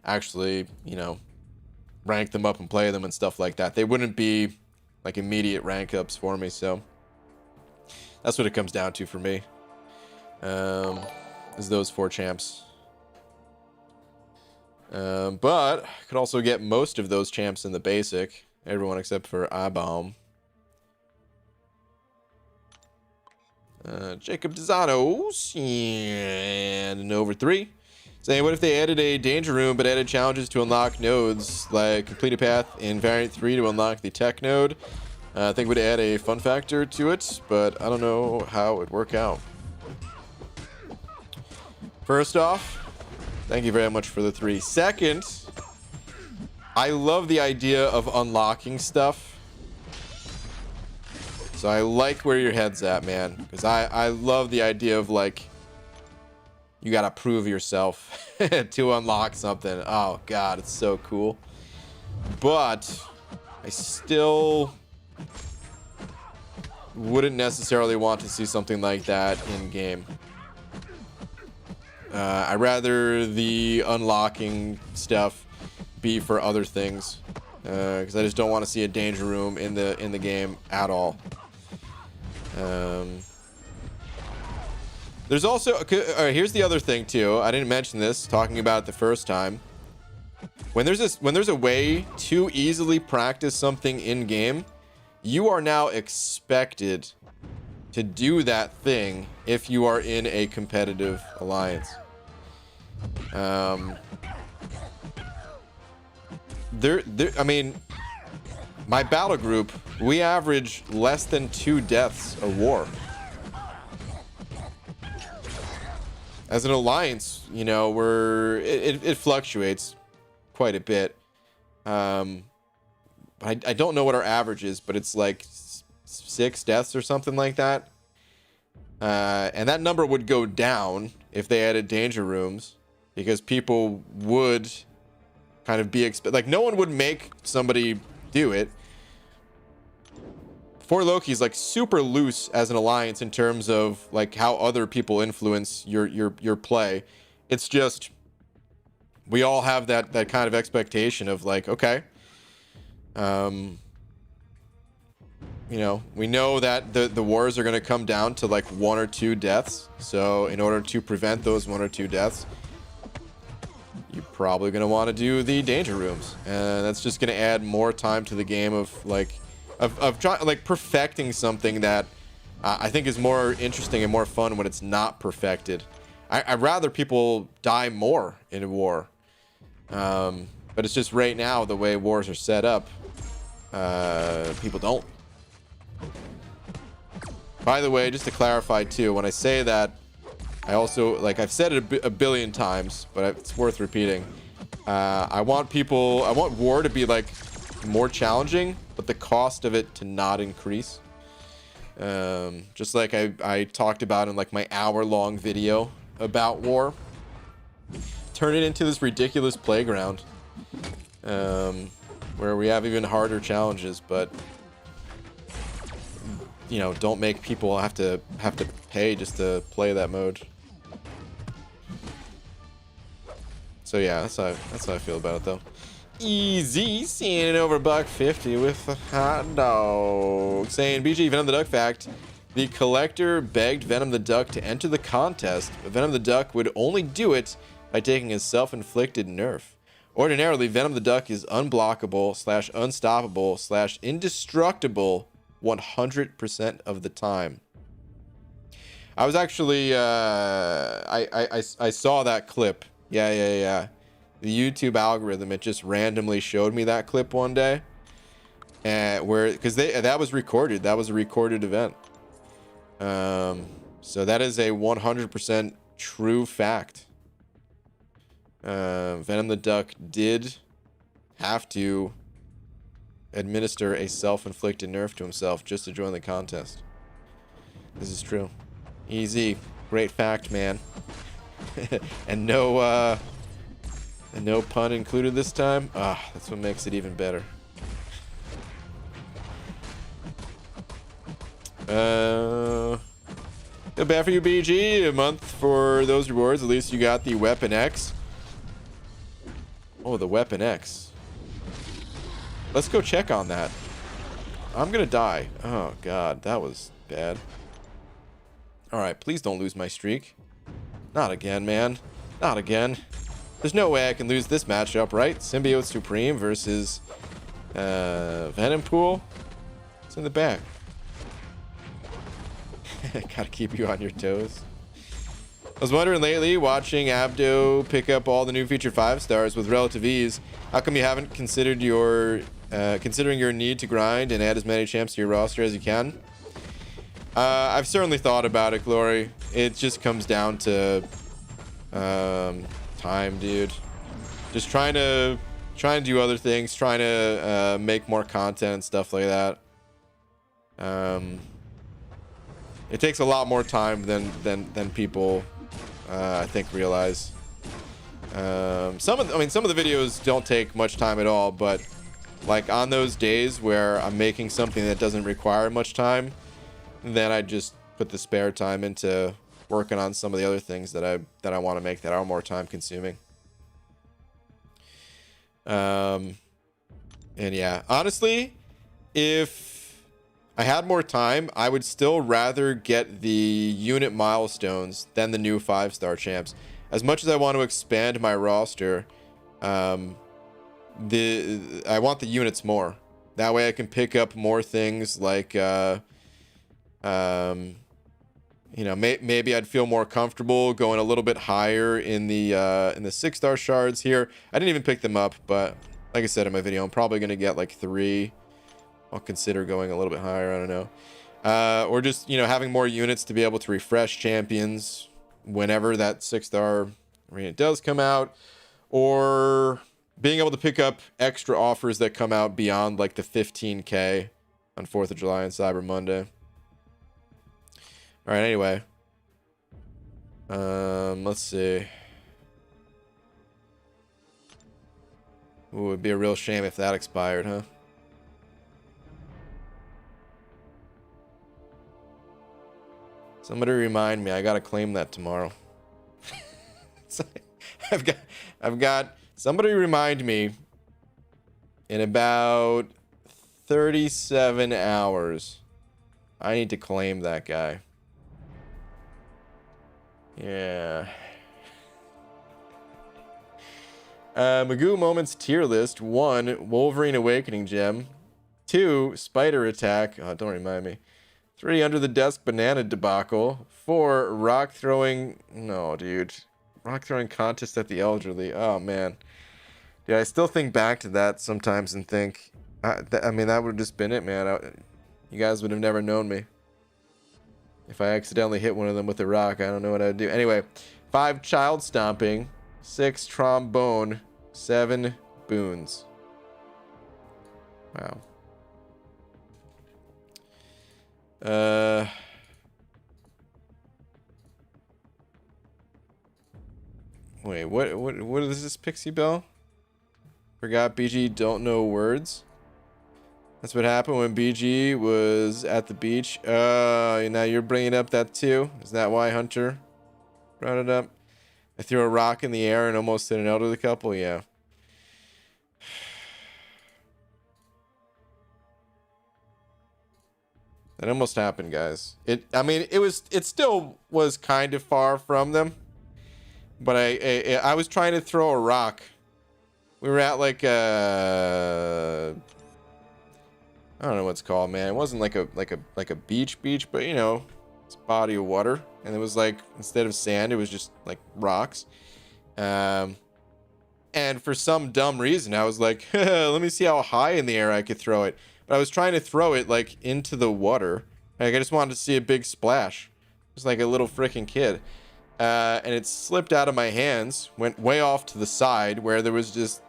actually, you know, rank them up and play them and stuff like that. They wouldn't be like immediate rank ups for me, so that's what it comes down to for me. Is those 4 champs. But I could also get most of those champs in the basic. Everyone except for I-Bomb. Jacob Dezanos and an over 3. Saying, what if they added a danger room but added challenges to unlock nodes, like complete a path in variant 3 to unlock the tech node? I think it would add a fun factor to it, but I don't know how it would work out. First off, thank you very much for the 3. Second, I love the idea of unlocking stuff. So I like where your head's at, man, because I love the idea of, like, you gotta prove yourself to unlock something. Oh god, it's so cool. But I still wouldn't necessarily want to see something like that in game. I'd rather the unlocking stuff be for other things, because I just don't want to see a danger room in the game at all. There's also here's the other thing too. I didn't mention this talking about it the first time. When there's a way to easily practice something in game, you are now expected to do that thing if you are in a competitive alliance. I mean, my battle group, we average less than 2 deaths a war. As an alliance, you know, it fluctuates quite a bit. I don't know what our average is, but it's like 6 deaths or something like that. And that number would go down if they added danger rooms, because people would kind of be like, no one would make somebody do it. For Loki's like super loose as an alliance in terms of like how other people influence your play. It's just we all have that kind of expectation of like, okay, you know, we know that the wars are going to come down to like 1 or 2 deaths. So in order to prevent those 1 or 2 deaths, you're probably going to want to do the danger rooms, and that's just going to add more time to the game of like trying like perfecting something that I think is more interesting and more fun when it's not perfected. I'd rather people die more in a war, but it's just right now the way wars are set up, people don't. By the way, just to clarify too, when I say that, I also, like I've said it a billion times, but it's worth repeating. I want war to be like more challenging, but the cost of it to not increase. Just like I talked about in like my hour-long video about war. Turn it into this ridiculous playground, where we have even harder challenges, but you know, don't make people have to pay just to play that mode. So yeah, that's how I feel about it though. Easy, seeing it over $1.50 with a hot dog. Saying, BG, Venom the Duck fact, the collector begged Venom the Duck to enter the contest, but Venom the Duck would only do it by taking his self-inflicted nerf. Ordinarily, Venom the Duck is unblockable / unstoppable / indestructible 100% of the time. I was actually I saw that clip. Yeah. The YouTube algorithm, it just randomly showed me that clip one day, where because that was recorded. That was a recorded event. So that is a 100% true fact. Venom the Duck did have to administer a self-inflicted nerf to himself just to join the contest. This is true. Easy. Great fact, man. and no pun included this time. That's what makes it even better. Feel bad for you, BG. A month for those rewards. At least you got the Weapon X. Oh, the Weapon X. Let's go check on that. I'm gonna die. Oh god, that was bad. Alright, please don't lose my streak. Not again, man. Not again. There's no way I can lose this matchup, right? Symbiote Supreme versus Venom Pool. It's in the back. Gotta keep you on your toes. I was wondering lately, watching Abdo pick up all the new featured 5 stars with relative ease, how come you haven't considered considering your need to grind and add as many champs to your roster as you can? I've certainly thought about it, Glory. It just comes down to time, dude. Just trying to do other things, trying to make more content and stuff like that. It takes a lot more time than people I think realize. Some of the videos don't take much time at all, but like on those days where I'm making something that doesn't require much time, then I just put the spare time into working on some of the other things that I want to make that are more time consuming. And yeah, honestly, if I had more time, I would still rather get the unit milestones than the new 5-star champs. As much as I want to expand my roster, I want the units more. That way I can pick up more things like, you know, maybe I'd feel more comfortable going a little bit higher in the 6-star shards here. I didn't even pick them up, but like I said in my video, I'm probably going to get like 3. I'll consider going a little bit higher. I don't know. Or just, you know, having more units to be able to refresh champions whenever that 6-star arena does come out, or being able to pick up extra offers that come out beyond like the 15K on 4th of July and Cyber Monday. All right, anyway. Let's see. Ooh, it'd be a real shame if that expired, huh? Somebody remind me, I gotta claim that tomorrow. I've got somebody remind me in about 37 hours. I need to claim that guy. Yeah. Magoo Moments tier list. 1, Wolverine Awakening Gem. 2, Spider Attack. Oh, don't remind me. 3, Under the Desk Banana Debacle. 4, Rock Throwing... No, dude. Rock Throwing Contest at the Elderly. Oh, man. Dude, I still think back to that sometimes and think... I mean, that would have just been it, man. You guys would have never known me. If I accidentally hit one of them with a rock, I don't know what I'd do. Anyway, 5, Child Stomping. 6, Trombone. 7, Boons. Wow. Wait, what is this, Pixie Bell? Forgot BG don't know words. That's what happened when BG was at the beach. Now you're bringing up that too. Is that why Hunter brought it up? I threw a rock in the air and almost hit an elderly couple. Yeah. That almost happened, guys. I mean, it still was kind of far from them, but I was trying to throw a rock. We were at like I don't know what's called, man. It wasn't like a beach, but you know, it's a body of water, and it was like instead of sand, it was just like rocks. And for some dumb reason, I was like, let me see how high in the air I could throw it. But I was trying to throw it like into the water. Like I just wanted to see a big splash, just like a little freaking kid. And it slipped out of my hands, went way off to the side where there was just,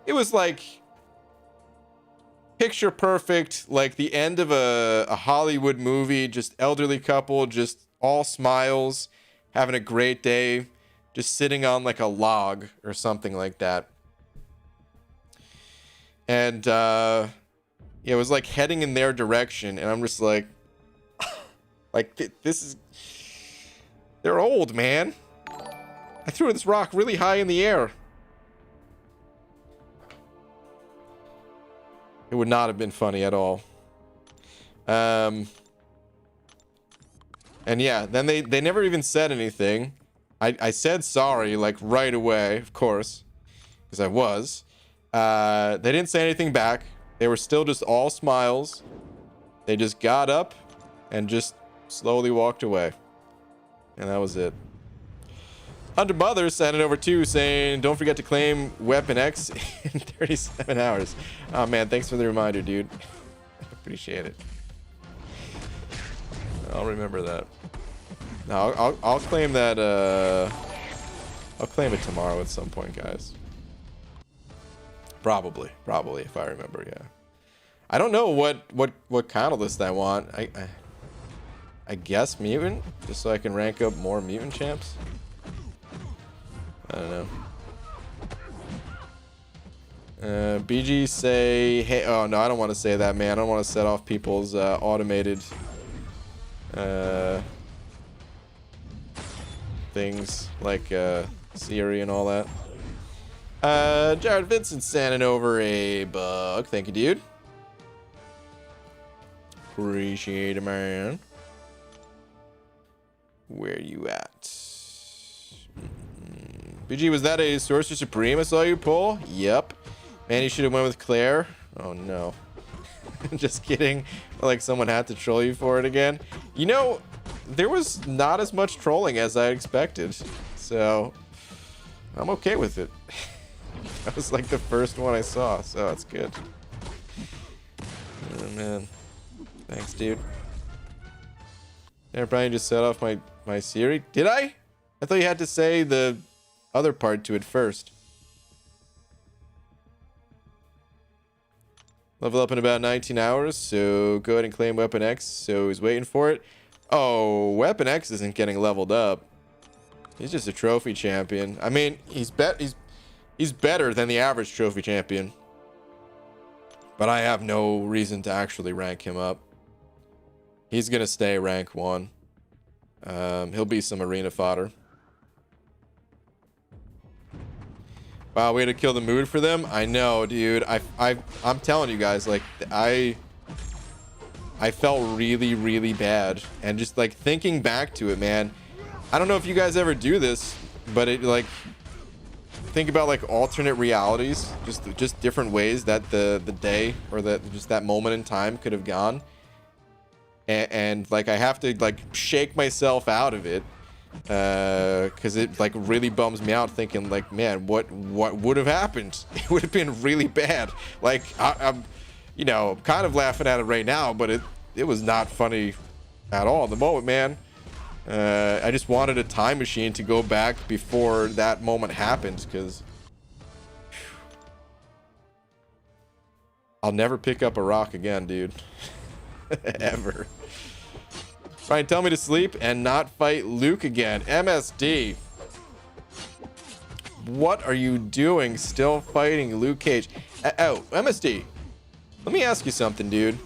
it was like picture perfect, like the end of a Hollywood movie, just elderly couple, just all smiles, having a great day, just sitting on like a log or something like that. And yeah, it was like heading in their direction, and I'm just like, this is, they're old, man. I threw this rock really high in the air. It would not have been funny at all. And yeah, then they never even said anything. I said sorry, like right away, of course, because I was. They didn't say anything back. They were still just all smiles. They just got up and just slowly walked away. And that was it. Hunter Mother sent it over too, saying, don't forget to claim Weapon X in 37 hours. Oh man, thanks for the reminder, dude. Appreciate it. I'll remember that. No, I'll claim that, I'll claim it tomorrow at some point, guys. Probably, if I remember, yeah. I don't know what catalyst I want. I guess mutant, just so I can rank up more mutant champs. I don't know. BG say, hey, oh no, I don't want to say that, man. I don't want to set off people's automated things like Siri and all that. Jared Vincent sending over a bug. Thank you, dude. Appreciate it, man. Where you at? BG, was that a Sorcerer Supreme I saw you pull? Yep. Man, you should have went with Claire. Oh no. Just kidding. Like someone had to troll you for it again. You know, there was not as much trolling as I expected. So, I'm okay with it. That was like the first one I saw, so that's good. Oh man. Thanks, dude. Yeah, Brian just set off my Siri. Did I? I thought you had to say the other part to it first. Level up in about 19 hours, so go ahead and claim Weapon X. So he's waiting for it. Oh, Weapon X isn't getting leveled up. He's just a trophy champion. I mean, he's better than the average trophy champion. But I have no reason to actually rank him up. He's gonna stay rank 1. He'll be some arena fodder. Wow, way to kill the mood for them. I know, dude. I'm telling you guys, like, I felt really, really bad. And just like thinking back to it, man, I don't know if you guys ever do this, but it like, think about like alternate realities, just different ways that the day or that moment in time could have gone. And like, I have to like shake myself out of it. Because it like really bums me out thinking like, man, what would have happened? It would have been really bad. Like I'm you know, kind of laughing at it right now, but it was not funny at all in the moment, man. I just wanted a time machine to go back before that moment happened, because I'll never pick up a rock again, dude. Ever. Fine, tell me to sleep and not fight Luke again. MSD. What are you doing still fighting Luke Cage? Oh, MSD. Let me ask you something, dude.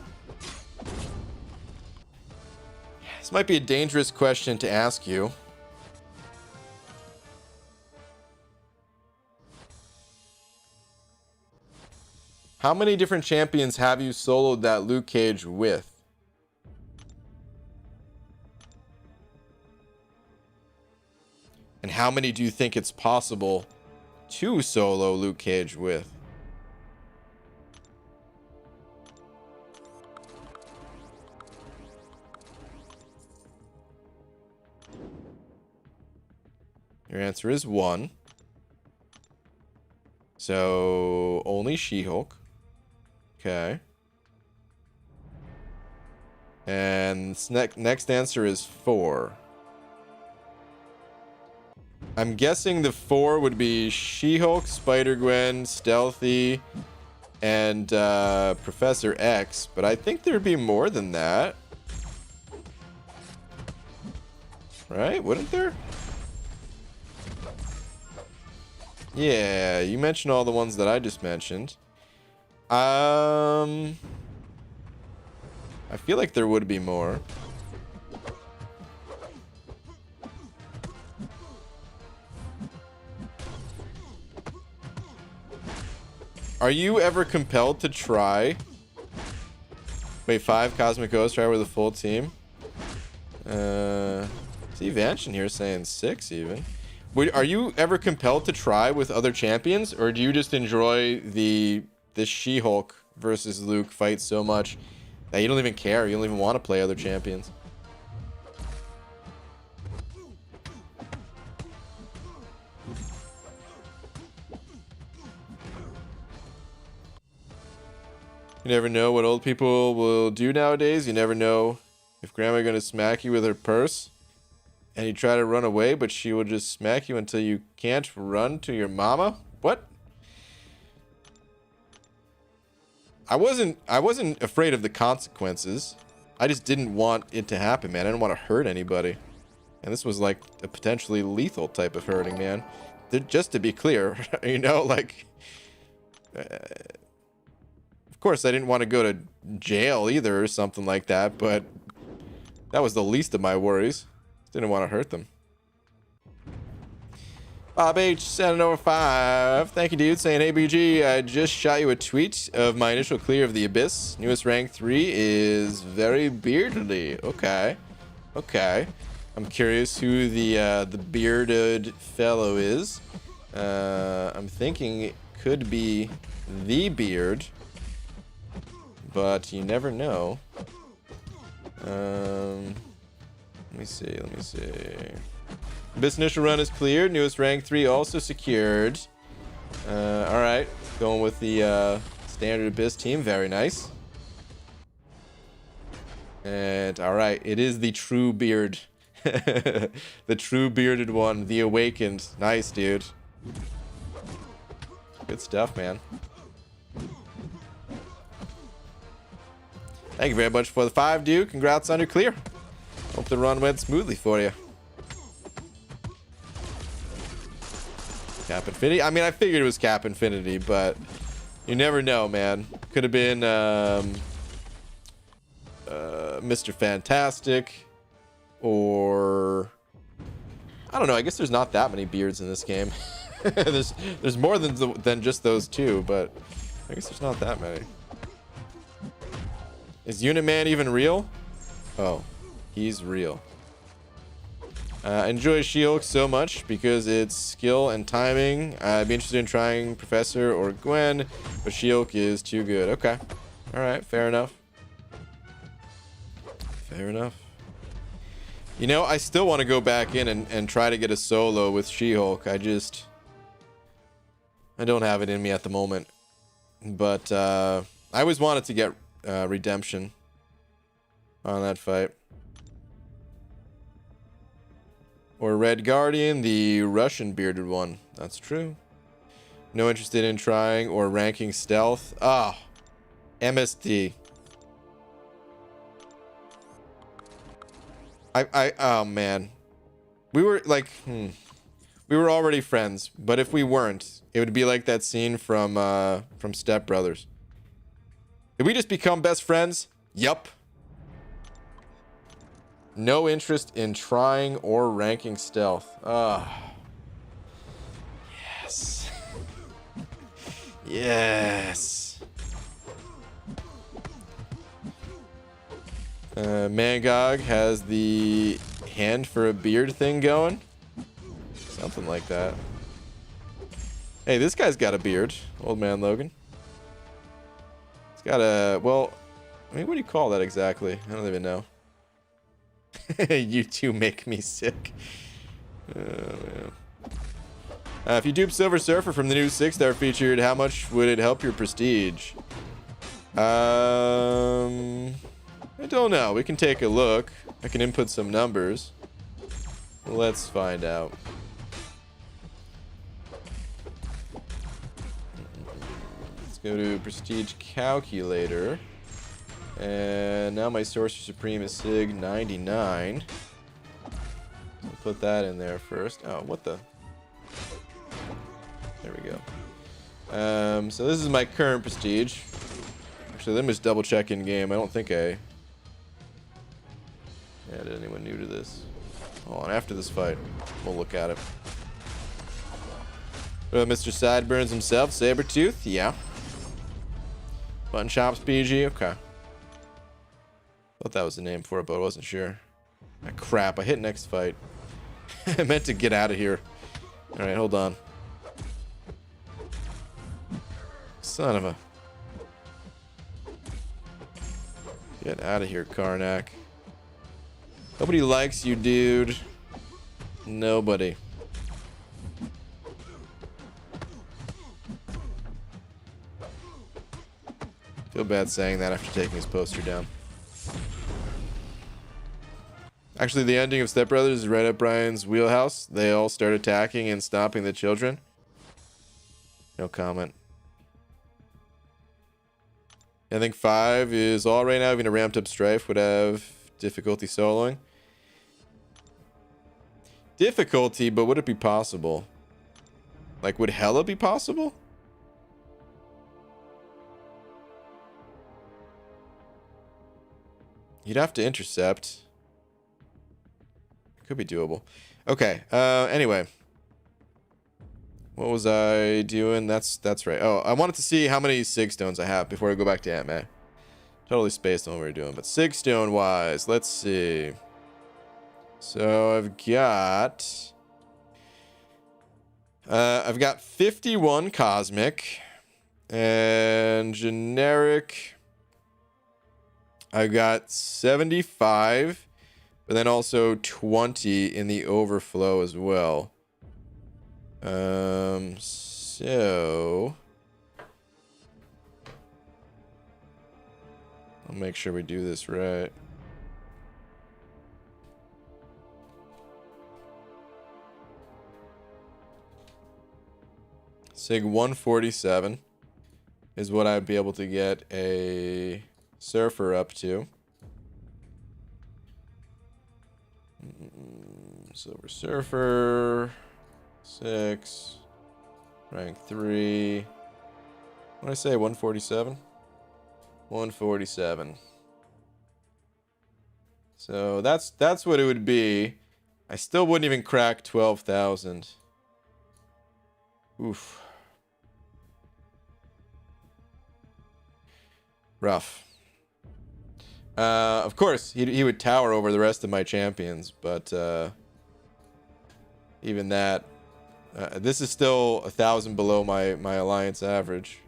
This might be a dangerous question to ask you. How many different champions have you soloed that Luke Cage with? And how many do you think it's possible to solo Luke Cage with? Your answer is 1. So only She-Hulk. Okay. And next answer is 4. I'm guessing the 4 would be She-Hulk, Spider-Gwen, Stealthy, and Professor X. But I think there'd be more than that. Right? Wouldn't there? Yeah, you mentioned all the ones that I just mentioned. I feel like there would be more. Are you ever compelled to try? Wait, 5 Cosmic Ghost try with a full team? See Vanshin here saying 6 even. Are you ever compelled to try with other champions, or do you just enjoy the She-Hulk versus Luke fight so much that you don't even care? You don't even want to play other champions? You never know what old people will do nowadays. You never know if grandma gonna smack you with her purse and you try to run away, but she will just smack you until you can't run to your mama. What? I wasn't afraid of the consequences. I just didn't want it to happen, man. I didn't want to hurt anybody. And this was like a potentially lethal type of hurting, man. Just to be clear, you know, like, of course I didn't want to go to jail either or something like that, but that was the least of my worries. Didn't want to hurt them. Bob H705. Thank you, dude. Saying, hey, BG, I just shot you a tweet of my initial clear of the Abyss. Newest rank 3 is very beardly. Okay. Okay. I'm curious who the bearded fellow is. I'm thinking it could be the Beard, but you never know. Let me see. Abyss initial run is cleared. Newest rank 3 also secured. Alright. Going with the standard Abyss team. Very nice. And alright. It is the true beard. The true bearded one. The awakened. Nice, dude. Good stuff, man. Thank you very much for the 5, dude. Congrats on your clear. Hope the run went smoothly for you. Cap Infinity. I mean, I figured it was Cap Infinity, but you never know, man. Could have been Mr. Fantastic, or I don't know. I guess there's not that many beards in this game. there's more than just those two, but I guess there's not that many. Is Unit Man even real? Oh, he's real. I enjoy She-Hulk so much because it's skill and timing. I'd be interested in trying Professor or Gwen, but She-Hulk is too good. Okay. All right. Fair enough. Fair enough. You know, I still want to go back in and try to get a solo with She-Hulk. I don't have it in me at the moment. But I always wanted to get redemption on that fight. Or Red Guardian, the Russian bearded one. That's true. No interested in trying or ranking stealth. Ah, MST. Oh man. We were like, we were already friends, but if we weren't, it would be like that scene from Step Brothers. Did we just become best friends? Yup. No interest in trying or ranking stealth. Ah. Yes. Yes. Mangog has the hand for a beard thing going. Something like that. Hey, this guy's got a beard. Old man Logan. He's got a, well, I mean, what do you call that exactly? I don't even know. You two make me sick. Oh, man. If you dupe Silver Surfer from the new 6-star featured, how much would it help your prestige? I don't know. We can take a look. I can input some numbers. Let's find out. Let's go to Prestige Calculator. And now my Sorcerer Supreme is Sig 99. So put that in there first. Oh, what the? There we go. So this is my current Prestige. Actually, let me just double check in game. I don't think I added anyone new to this. Hold on, after this fight, we'll look at it. Mr. Sideburns himself, Sabretooth, yeah. Button Chops PG, okay. Thought that was the name for it, but I wasn't sure. Ah, crap, I hit next fight. I meant to get out of here. Alright, hold on. Son of a... Get out of here, Karnak. Nobody likes you, dude. Nobody. Feel bad saying that after taking his poster down. Actually, the ending of Step Brothers is right up Brian's wheelhouse. They all start attacking and stopping the children. No comment. I think 5 is all right now. Even a ramped up Strife would have difficulty soloing. Difficulty, but would it be possible? Like, would Hella be possible? You'd have to intercept. Could be doable. Okay. Anyway. What was I doing? That's right. Oh, I wanted to see how many Sig Stones I have before I go back to Ant-Man. Totally spaced on what we were doing. But Sig Stone wise, let's see. So I've got 51 cosmic and generic. I've got 75, but then also 20 in the overflow as well. So I'll make sure we do this right. Sig 147 is what I'd be able to get a Surfer up to. Silver Surfer 6 rank 3. What did I say? 147. 147. So that's what it would be. I still wouldn't even crack 12,000. Oof. Rough. Of course, he would tower over the rest of my champions, but even that, this is still 1,000 below my alliance average.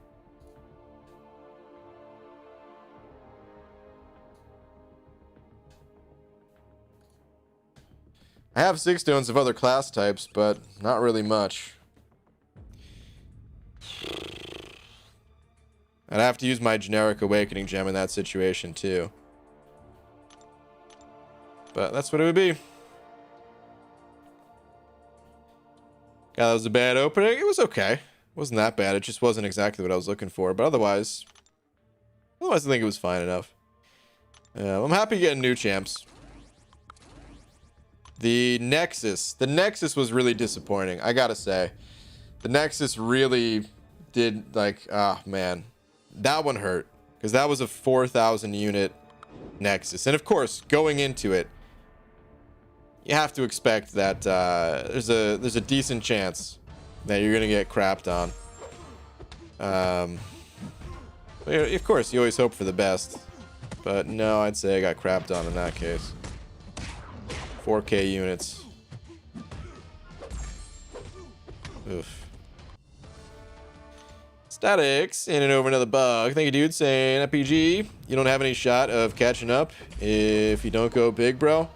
I have 6 stones of other class types, but not really much. I'd have to use my generic awakening gem in that situation too. But that's what it would be. God, that was a bad opening. It was okay. It wasn't that bad. It just wasn't exactly what I was looking for. But otherwise I think it was fine enough. I'm happy getting new champs. The Nexus was really disappointing, I gotta say. The Nexus really did, like, ah, man, that one hurt, because that was a 4,000 unit Nexus, and of course, going into it, you have to expect that there's a decent chance that you're gonna get crapped on. But of course, you always hope for the best, but no, I'd say I got crapped on in that case. 4K units. Oof. Statics in and over another bug. Thank you, dude. Saying FPG, you don't have any shot of catching up if you don't go big, bro.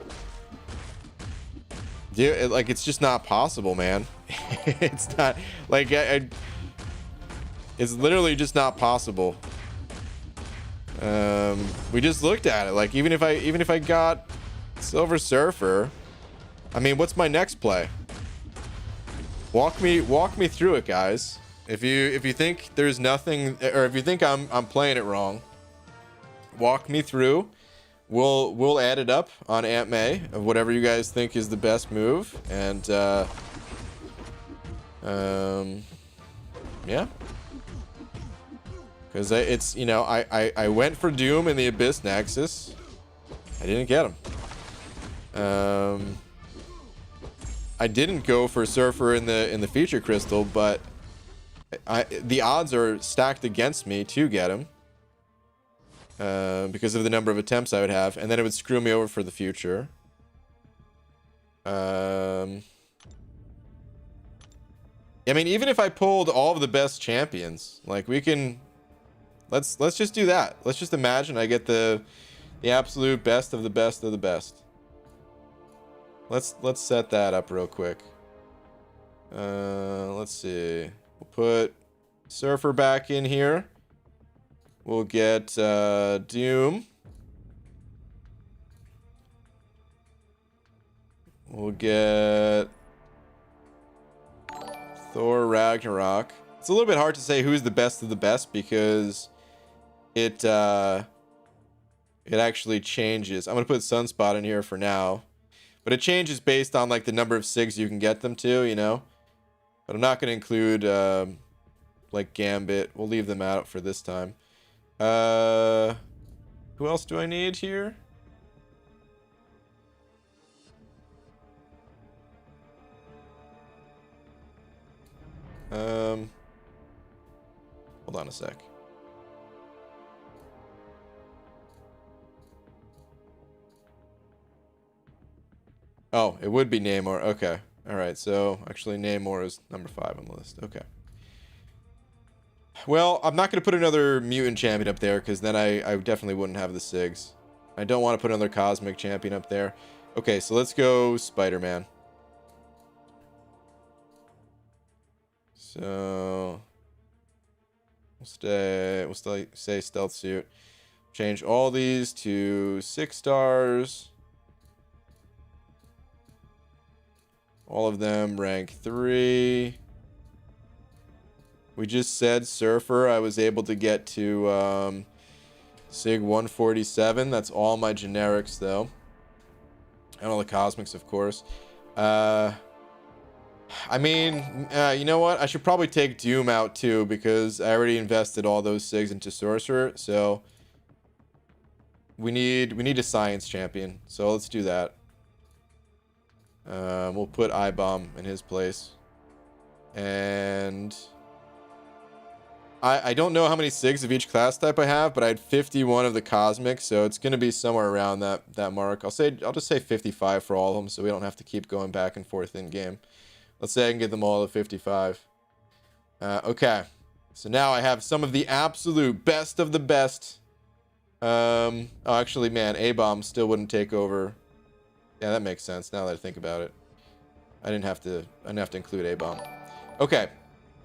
Dude, like, it's just not possible, man. It's not like it's literally just not possible. We just looked at it. Like, even if I got Silver Surfer, I mean, what's my next play? Walk me through it, guys. If you think there's nothing, or if you think I'm playing it wrong, walk me through. We'll add it up on Aunt May of whatever you guys think is the best move, and yeah, because it's, you know, I went for Doom in the Abyss Nexus. I didn't get him. I didn't go for Surfer in the Feature Crystal, but the odds are stacked against me to get him, because of the number of attempts I would have, and then it would screw me over for the future. I mean, even if I pulled all of the best champions, like, we can, let's just do that. Let's just imagine I get the absolute best of the best of the best. Let's set that up real quick. Let's see. We'll put Surfer back in here. We'll get Doom. We'll get Thor Ragnarok. It's a little bit hard to say who's the best of the best, because it actually changes. I'm gonna put Sunspot in here for now, but it changes based on, like, the number of SIGs you can get them to, you know. But I'm not gonna include like Gambit. We'll leave them out for this time. Who else do I need here? Hold on a sec. Oh, it would be Namor. Okay. All right. So actually, Namor is number 5 on the list. Okay. Well, I'm not going to put another mutant champion up there, because then I definitely wouldn't have the SIGs. I don't want to put another cosmic champion up there. Okay, so let's go Spider-Man. So we'll say stealth suit. Change all these to 6 stars. All of them rank 3. We just said Surfer. I was able to get to SIG 147. That's all my generics, though. And all the cosmics, of course. I mean, you know what? I should probably take Doom out, too, because I already invested all those SIGs into Sorcerer. So we need a science champion. So let's do that. We'll put I-Bomb in his place. And I don't know how many SIGs of each class type I have, but I had 51 of the cosmic, so it's going to be somewhere around that mark. I'll just say 55 for all of them, so we don't have to keep going back and forth in game. Let's say I can get them all to 55. Okay, so now I have some of the absolute best of the best. Oh, actually, man, A-bomb still wouldn't take over. Yeah, that makes sense now that I think about it. I didn't have to include A-bomb. Okay,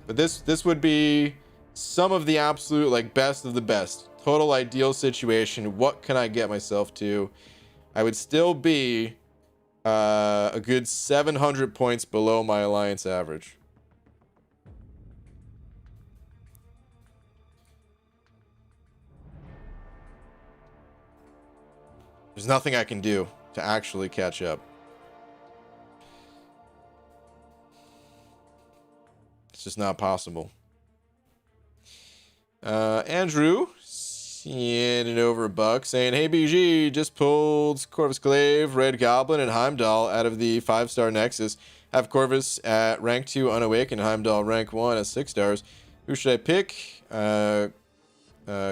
but this would be some of the absolute like best of the best. Total ideal situation. What can I get myself to? I would still be a good 700 points below my alliance average. There's nothing I can do to actually catch up. It's just not possible. Andrew sending over a buck saying, "Hey BG, just pulled Corvus Glaive, Red Goblin, and Heimdall out of the 5-star Nexus. Have Corvus at rank 2 unawakened, Heimdall rank 1 at 6 stars. Who should I pick?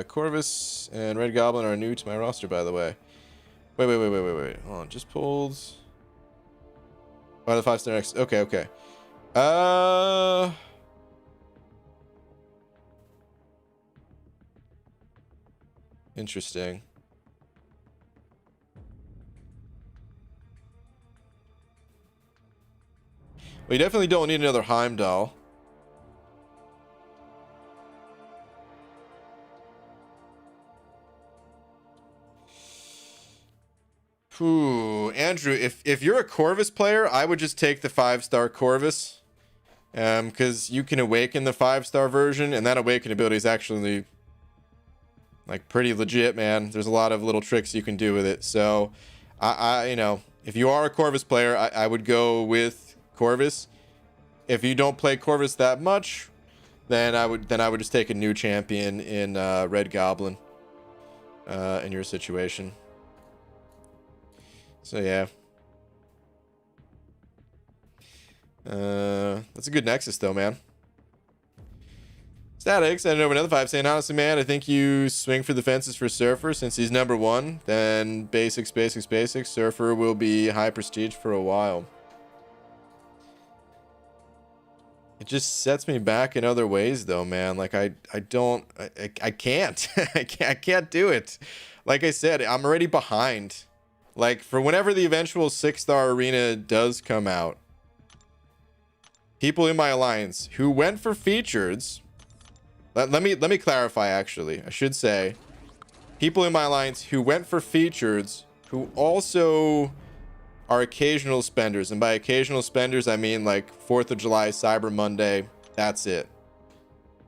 Corvus and Red Goblin are new to my roster, by the way." Wait. Hold on. Just pulled. Oh, the 5-star Nexus. Okay. Interesting. We definitely don't need another Heimdall. Ooh, Andrew, if you're a Corvus player, I would just take the 5-star Corvus. Because you can awaken the 5-star version, and that awaken ability is actually like pretty legit, man. There's a lot of little tricks you can do with it. So I you know, if you are a Corvus player, I would go with Corvus. If you don't play Corvus that much, then I would just take a new champion in Red Goblin in your situation. So yeah. That's a good Nexus though, man. Statics, I don't know, another 5 saying, "Honestly, man, I think you swing for the fences for Surfer since he's number 1. Then basics. Surfer will be high prestige for a while." It just sets me back in other ways though, man. Like I can't. I can't do it. Like I said, I'm already behind. Like for whenever the eventual 6-star arena does come out, people in my alliance who went for features. Let me clarify, actually. I should say people in my alliance who went for features who also are occasional spenders. And by occasional spenders, I mean like 4th of July, Cyber Monday. That's it.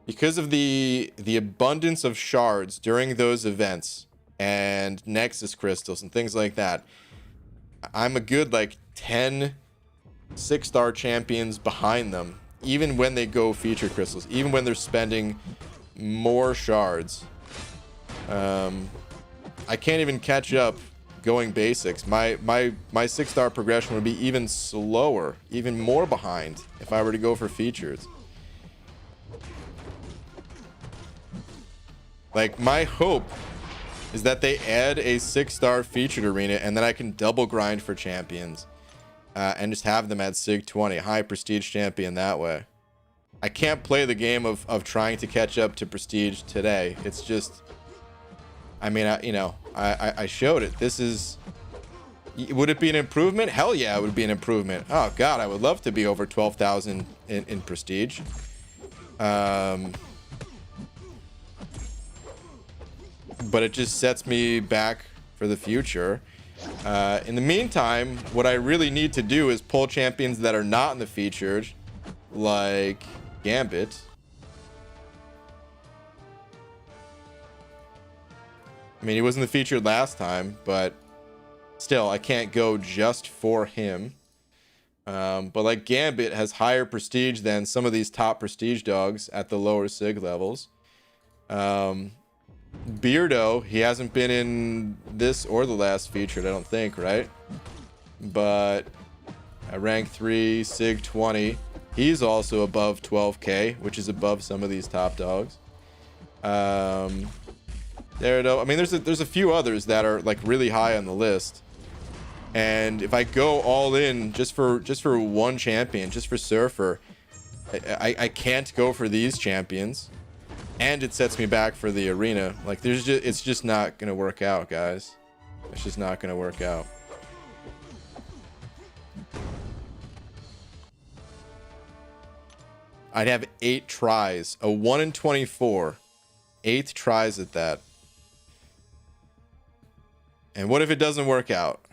Because of the abundance of shards during those events and Nexus crystals and things like that, I'm a good like 10 6-star champions behind them. Even when they go feature crystals, even when they're spending more shards, I can't even catch up going basics. My 6-star progression would be even slower, even more behind if I were to go for features. Like my hope is that they add a 6-star featured arena and then I can double grind for champions. And just have them at SIG 20, high prestige champion that way. I can't play the game of trying to catch up to prestige today. It's just, I mean, I showed it. This is, would it be an improvement? Hell yeah, it would be an improvement. Oh God, I would love to be over 12,000 in prestige. But it just sets me back for the future. In the meantime, what I really need to do is pull champions that are not in the featured, like Gambit. I mean, he wasn't the featured last time, but still, I can't go just for him. But like Gambit has higher prestige than some of these top prestige dogs at the lower SIG levels. Beardo, he hasn't been in this or the last featured, I don't think, right? But at rank 3, SIG 20, He's also above 12k, which is above some of these top dogs. There though, I mean, there's a few others that are like really high on the list. And if I go all in just for one champion, just for Surfer, I can't go for these champions, and it sets me back for the arena. Like it's just not gonna work out, guys. It's just not gonna work out. I'd have 8 tries, a 1 in 24, 8 tries at that. And what if it doesn't work out?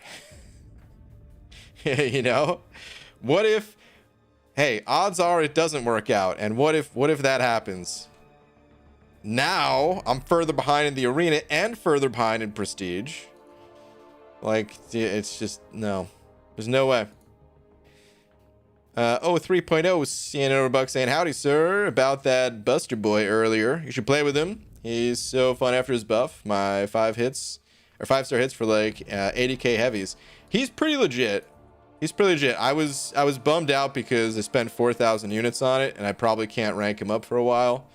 You know, what if, hey, odds are it doesn't work out, and what if that happens? Now I'm further behind in the arena and further behind in prestige. Like, it's just, no, there's no way. 3.0 Sienna Buck saying, howdy sir, about that Buster Boy earlier. You should play with him. He's so fun after his buff. My 5-star hits for like 80k heavies. He's pretty legit. He's pretty legit. I was bummed out because I spent 4,000 units on it, and I probably can't rank him up for a while.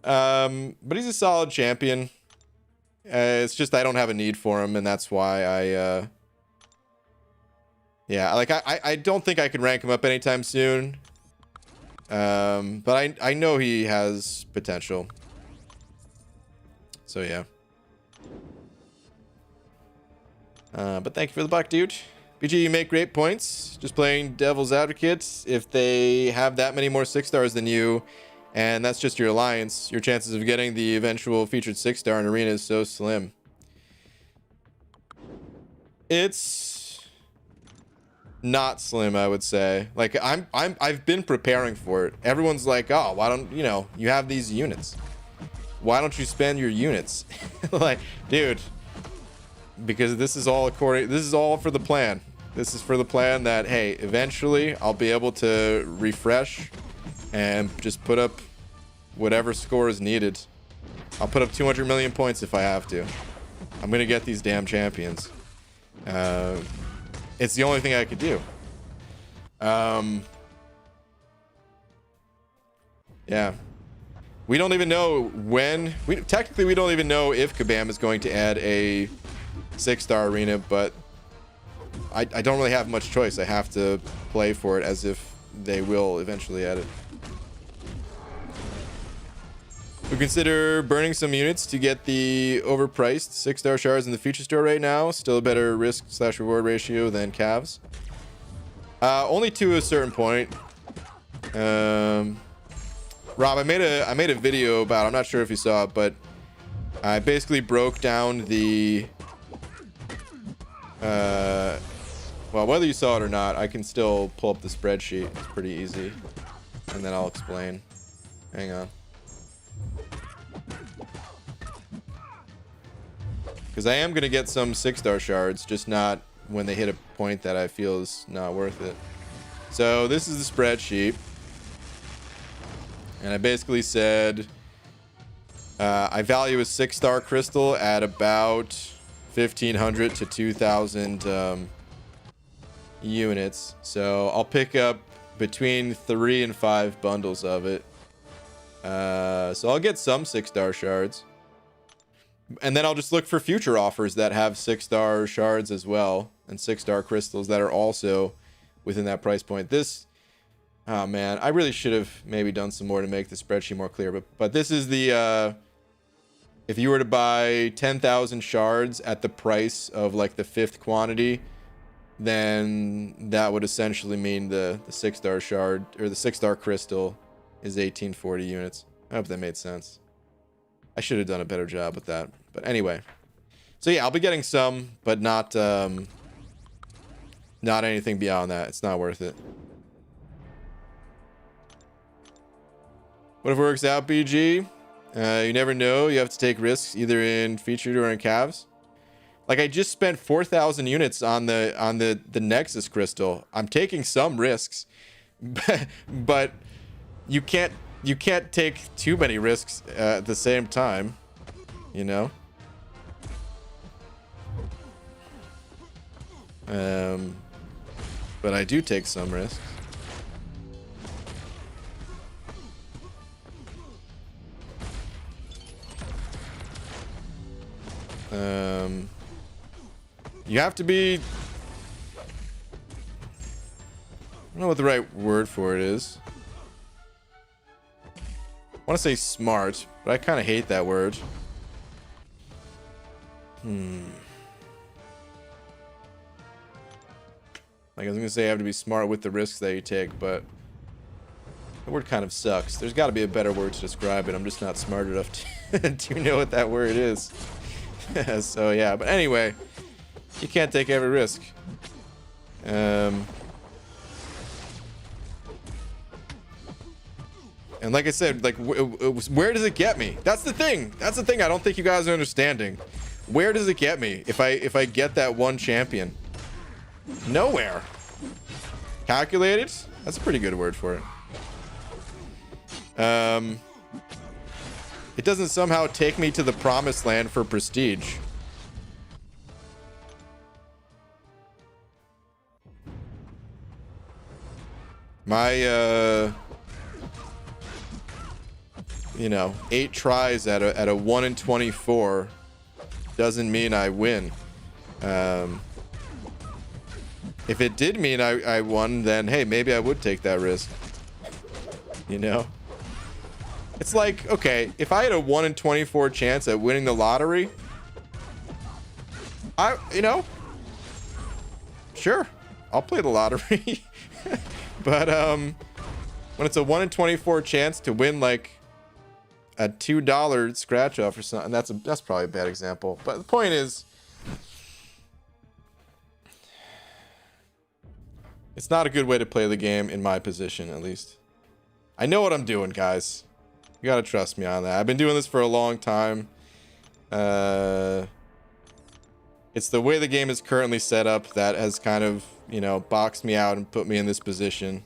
But he's a solid champion. It's just I don't have a need for him, and that's why I yeah, like I don't think I could rank him up anytime soon. But I know he has potential. So yeah. But thank you for the buck, dude. BG, you make great points. Just playing devil's advocate. If they have that many more 6-stars than you, and that's just your alliance, your chances of getting the eventual featured 6-star in arena is so slim. It's not slim, I would say. Like I've been preparing for it. Everyone's like, oh, why don't you have these units? Why don't you spend your units? Like, dude. Because this is all for the plan. This is for the plan that, hey, eventually I'll be able to refresh and just put up whatever score is needed. I'll put up 200 million points if I have to. I'm gonna get these damn champions. It's the only thing I could do. Yeah. We don't even know when. Technically, we don't even know if Kabam is going to add a 6-star arena, but I don't really have much choice. I have to play for it as if they will eventually add it. We consider burning some units to get the overpriced 6-star shards in the future store right now. Still a better risk/reward ratio than Cavs. Only to a certain point. Rob, I made a video about, I'm not sure if you saw it, but I basically broke down the well, whether you saw it or not, I can still pull up the spreadsheet. It's pretty easy, and then I'll explain. Hang on, because I am gonna get some 6-star shards, just not when they hit a point that I feel is not worth it. So this is the spreadsheet, and I basically said I value a 6-star crystal at about 1,500 to 2,000 units. So I'll pick up between 3 and 5 bundles of it. So I'll get some 6-star shards. And then I'll just look for future offers that have 6-star shards as well, and 6-star crystals that are also within that price point. This, oh man, I really should have maybe done some more to make the spreadsheet more clear. But this is the if you were to buy 10,000 shards at the price of like the 5th quantity, then that would essentially mean the 6-star shard or the 6-star crystal is 1,840 units. I hope that made sense. I should have done a better job with that. But anyway. So yeah, I'll be getting some, but not anything beyond that. It's not worth it. What if it works out, BG? You never know. You have to take risks either in featured or in Cavs. Like, I just spent 4,000 units on the Nexus crystal. I'm taking some risks, but you can't take too many risks at the same time, you know. But I do take some risks. You have to be... I don't know what the right word for it is. I want to say smart, but I kind of hate that word. Like, I was going to say you have to be smart with the risks that you take, but the word kind of sucks. There's got to be a better word to describe it. I'm just not smart enough to know what that word is. So, yeah. But anyway, you can't take every risk. And like I said, like, where does it get me? That's the thing. That's the thing I don't think you guys are understanding. Where does it get me if I get that one champion? Nowhere. Calculated? That's a pretty good word for it. It doesn't somehow take me to the promised land for prestige. My, you know, 8 tries at a 1 in 24 doesn't mean I win. If it did mean I won, then hey, maybe I would take that risk. You know? It's like, okay, if I had a 1 in 24 chance at winning the lottery, you know, sure, I'll play the lottery. But when it's a 1 in 24 chance to win like a $2 scratch off or something, that's probably a bad example. But the point is, it's not a good way to play the game in my position, at least. I know what I'm doing, guys. You gotta trust me on that. I've been doing this for a long time. It's the way the game is currently set up that has kind of, you know, boxed me out and put me in this position.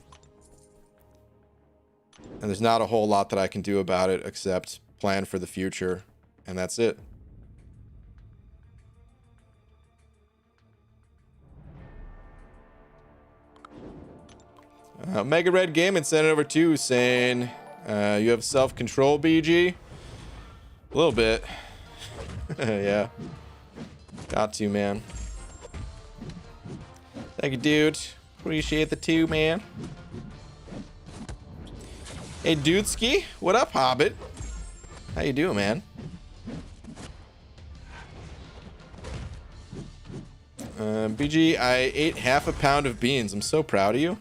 And there's not a whole lot that I can do about it except plan for the future. And that's it. Mega Red Gaming sent it over to saying, you have self-control, BG? A little bit. Yeah. Got to, man. Thank you, dude. Appreciate the 2, man. Hey, Dudeski. What up, Hobbit? How you doing, man? BG, I ate half a pound of beans. I'm so proud of you.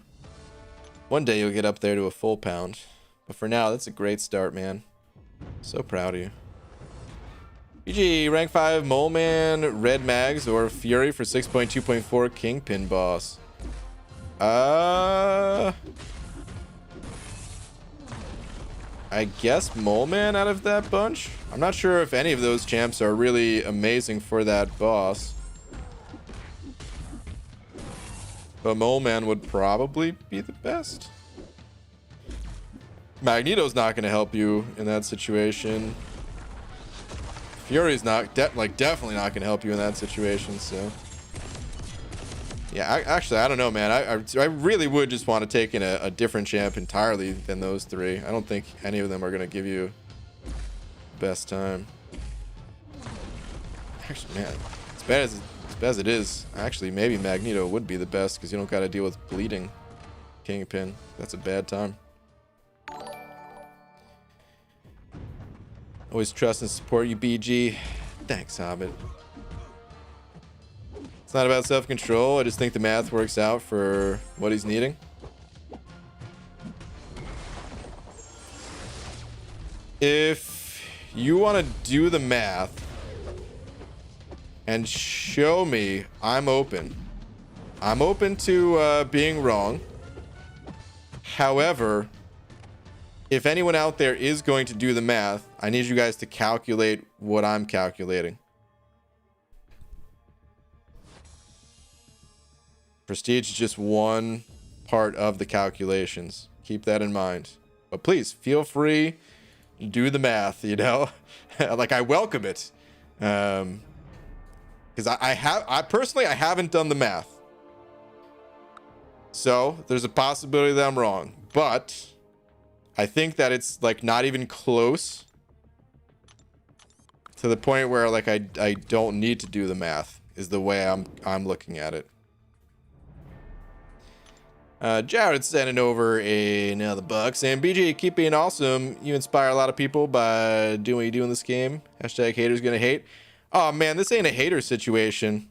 One day you'll get up there to a full pound. But for now, that's a great start, man. So proud of you. BG, rank 5 Mole Man, Red Mags, or Fury for 6.2.4 Kingpin Boss. I guess Mole Man out of that bunch. I'm not sure if any of those champs are really amazing for that boss. But Mole Man would probably be the best. Magneto's not going to help you in that situation. Fury's not, definitely not going to help you in that situation, so. Yeah, actually, I don't know, man. I really would just want to take in a different champ entirely than those 3. I don't think any of them are going to give you best time. Actually, man, as bad as it is, actually, maybe Magneto would be the best because you don't got to deal with bleeding Kingpin. That's a bad time. Always trust and support you, BG. Thanks, Hobbit. It's not about self-control. I just think the math works out for what he's needing. If you want to do the math and show me, I'm open. I'm open to being wrong. However, if anyone out there is going to do the math, I need you guys to calculate what I'm calculating. Prestige is just one part of the calculations. Keep that in mind. But please, feel free to do the math, you know? Like, I welcome it. Because I personally haven't done the math. So, there's a possibility that I'm wrong. But I think that it's like not even close to the point where like I don't need to do the math is the way I'm looking at it. Jared sending over another buck saying, BJ, keep being awesome. You inspire a lot of people by doing what you do in this game. Hashtag haters gonna hate. Oh man, this ain't a hater situation.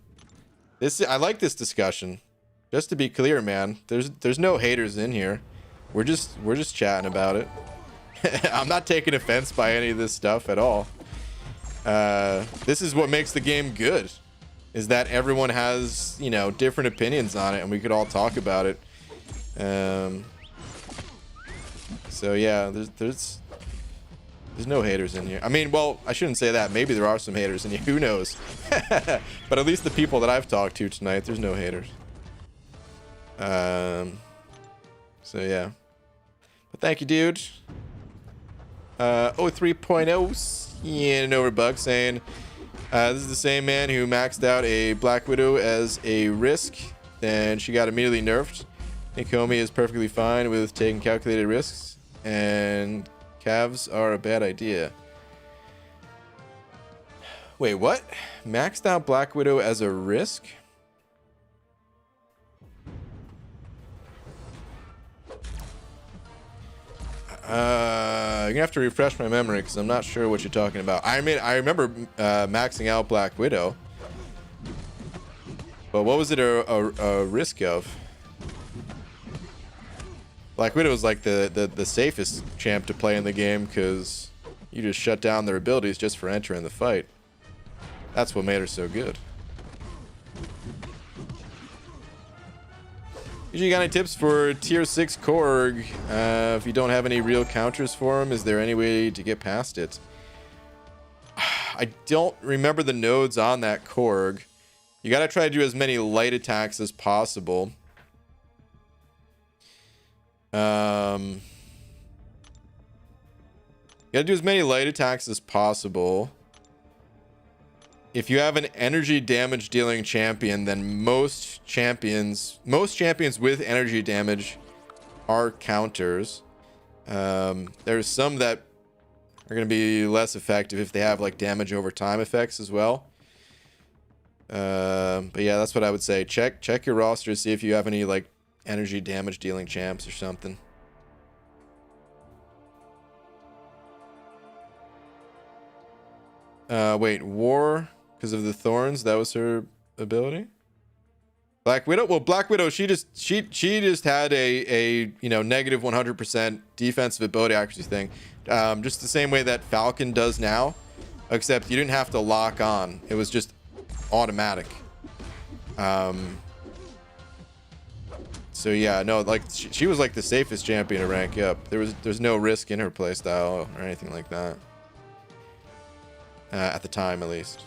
I like this discussion. Just to be clear, man, there's no haters in here. We're just chatting about it. I'm not taking offense by any of this stuff at all. This is what makes the game good, is that everyone has, you know, different opinions on it, and we could all talk about it. So yeah, there's no haters in here. I mean, well, I shouldn't say that. Maybe there are some haters in here. Who knows? But at least the people that I've talked to tonight, there's no haters. So yeah. But thank you, dude. 03.0 yeah, an overbuck saying, this is the same man who maxed out a Black Widow as a risk, then she got immediately nerfed. Nakomi is perfectly fine with taking calculated risks, and calves are a bad idea. Wait, what? Maxed out Black Widow as a risk? You're gonna have to refresh my memory because I'm not sure what you're talking about. I mean, I remember maxing out Black Widow, but what was it a risk of? Black Widow is like the safest champ to play in the game because you just shut down their abilities just for entering the fight. That's what made her so good. You got any tips for tier 6 Korg? If you don't have any real counters for him, is there any way to get past it? I don't remember the nodes on that Korg. You gotta try to do as many light attacks as possible. You gotta do as many light attacks as possible. If you have an energy damage dealing champion, then most champions with energy damage are counters. There's some that are going to be less effective if they have like damage over time effects as well. But yeah, that's what I would say. Check your roster to see if you have any like energy damage dealing champs or something. Wait, War because of the thorns, that was her ability? Black Widow? Well, Black Widow, she just had a you know, negative 100% defensive ability accuracy thing. Just the same way that Falcon does now, except you didn't have to lock on. It was just automatic. So yeah, no, like she was like the safest champion to rank up. There's no risk in her playstyle or anything like that. At the time, at least.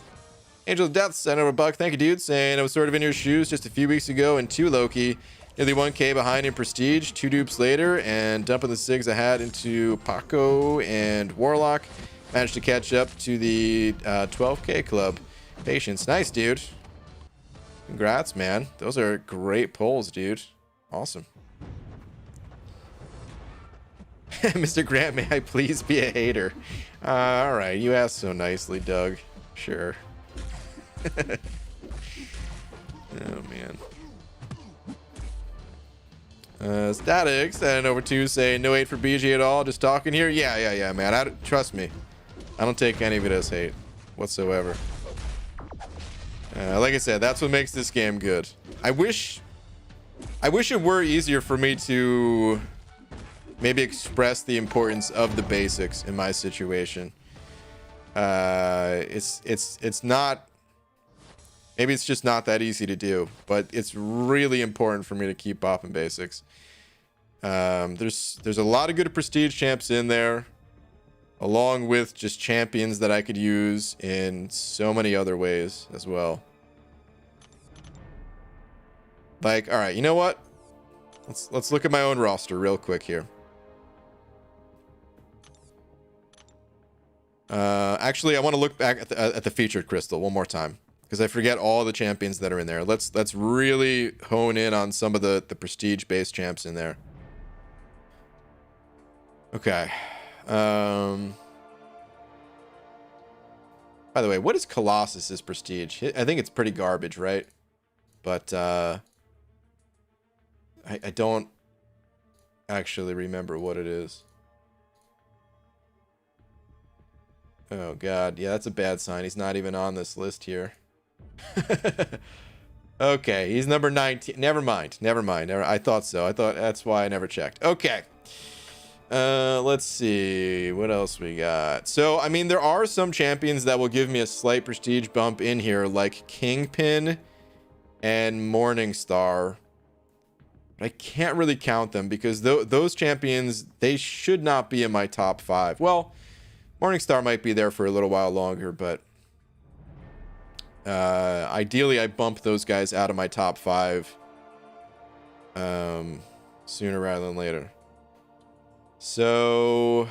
Angel of Death sent over a buck. Thank you, dude. Saying I was sort of in your shoes just a few weeks ago in 2 Loki. Nearly 1k behind in Prestige. 2 dupes later. And dumping the SIGs I had into Paco and Warlock. Managed to catch up to the 12k club. Patience. Nice, dude. Congrats, man. Those are great polls, dude. Awesome. Mr. Grant, may I please be a hater? All right. You asked so nicely, Doug. Sure. Oh man. Statics and over 2 saying no hate for BG at all, just talking here. Yeah, man. Trust me, I don't take any of it as hate whatsoever. Like I said, that's what makes this game good. I wish it were easier for me to maybe express the importance of the basics in my situation. It's not. Maybe it's just not that easy to do, but it's really important for me to keep bopping basics. There's a lot of good prestige champs in there, along with just champions that I could use in so many other ways as well. Like, all right, you know what? Let's look at my own roster real quick here. Actually, I want to look back at the featured crystal one more time, because I forget all the champions that are in there. Let's really hone in on some of the prestige based champs in there. Okay. By the way, what is Colossus's prestige? I think it's pretty garbage, right? But I don't actually remember what it is. Oh god, yeah, that's a bad sign. He's not even on this list here. Okay, he's number 19. Never mind. I thought so. I thought that's why I never checked. Okay. Let's see what else we got. So, I mean, there are some champions that will give me a slight prestige bump in here, like Kingpin and Morningstar. But I can't really count them because those champions, they should not be in my top 5. Well, Morningstar might be there for a little while longer, but ideally I bump those guys out of my top 5 sooner rather than later. So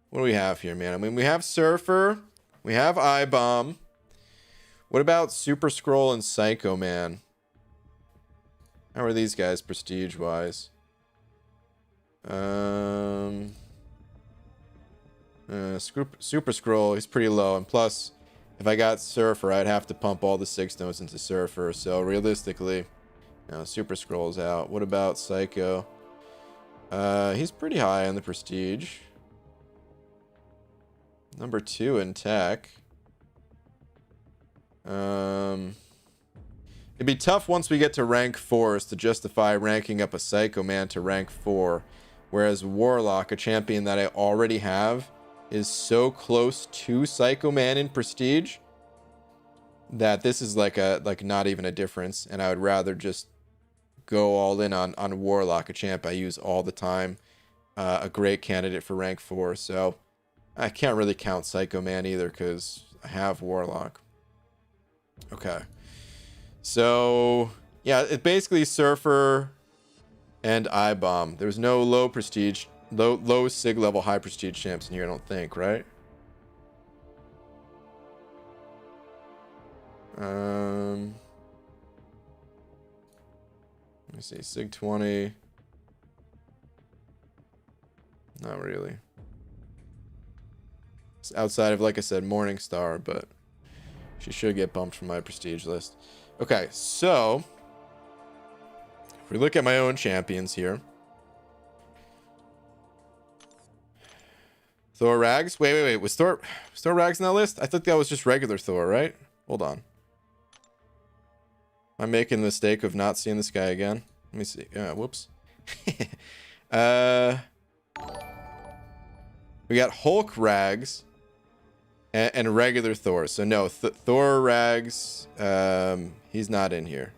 what do we have here, man? I mean, we have Surfer, we have I-Bomb. What about Super Scroll and Psycho Man? How are these guys prestige wise? Super Scroll, he's pretty low, and plus if I got Surfer, I'd have to pump all the 6 notes into Surfer, so realistically, Super Scroll's out. What about Psycho? He's pretty high on the prestige. Number 2 in tech. It'd be tough once we get to rank 4s to justify ranking up a Psycho Man to rank 4, whereas Warlock, a champion that I already have, is so close to Psycho Man in prestige that this is like not even a difference, and I would rather just go all in on Warlock, a champ I use all the time, a great candidate for rank 4. So I can't really count Psycho Man either because I have Warlock. Okay, so yeah, it's basically Surfer and I-Bomb. There's no low prestige, low sig level high prestige champs in here, I don't think, right? Let me see, sig 20. Not really. It's outside of, like I said, Morningstar, but she should get bumped from my prestige list. Okay, so if we look at my own champions here. Thor Rags. Wait. Was Thor Rags in that list? I thought that was just regular Thor, right? Hold on. I'm making the mistake of not seeing this guy again. Let me see. Whoops. We got Hulk Rags and regular Thor. So no, Thor Rags, he's not in here.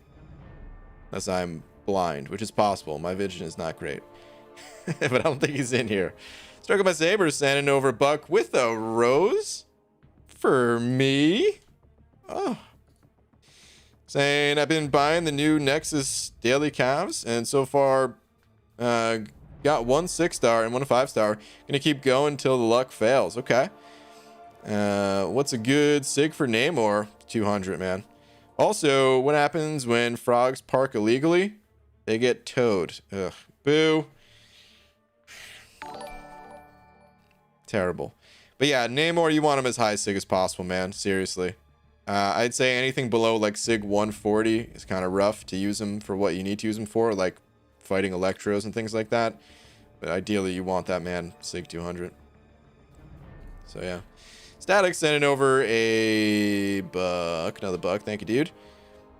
Unless I'm blind, which is possible. My vision is not great. But I don't think he's in here. Struck my saber, sending over Buck with a rose for me. Oh. Saying I've been buying the new Nexus daily calves, and so far got 1 6-star and 1 5-star. Gonna keep going until the luck fails. Okay. What's a good sig for Namor? 200, man. Also, what happens when frogs park illegally? They get towed. Ugh. Boo. Terrible. But yeah, Namor, you want him as high sig as possible, man. Seriously. I'd say anything below like sig 140 is kind of rough to use him for what you need to use him for, like fighting Electros and things like that. But ideally, you want that man sig 200. So yeah. Static sending over a buck. Another buck. Thank you, dude.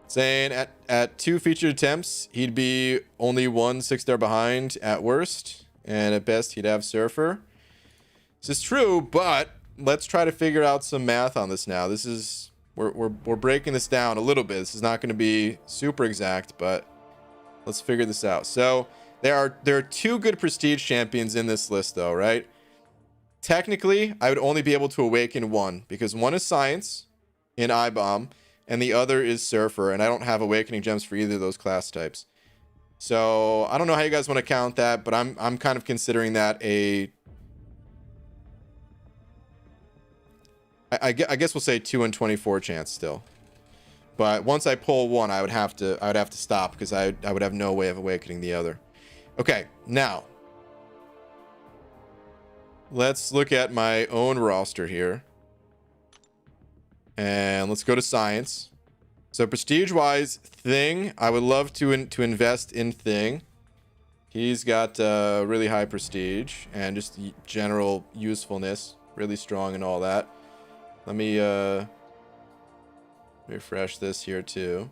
Saying at 2 featured attempts, he'd be only 1 6-star behind at worst. And at best, he'd have Surfer. This is true, but let's try to figure out some math on this now. This is... We're breaking this down a little bit. This is not going to be super exact, but let's figure this out. So there are 2 good prestige champions in this list, though, right? Technically, I would only be able to awaken 1 because 1 is Science in I-Bomb, and the other is Surfer, and I don't have awakening gems for either of those class types. So I don't know how you guys want to count that, but I'm kind of considering that a... I guess we'll say 2 in 24 chance still. But once I pull 1, I would have to stop because I would have no way of awakening the other. Okay, now let's look at my own roster here. And let's go to science. So prestige-wise, Thing. I would love to invest in Thing. He's got really high prestige and just general usefulness. Really strong and all that. Let me refresh this here too.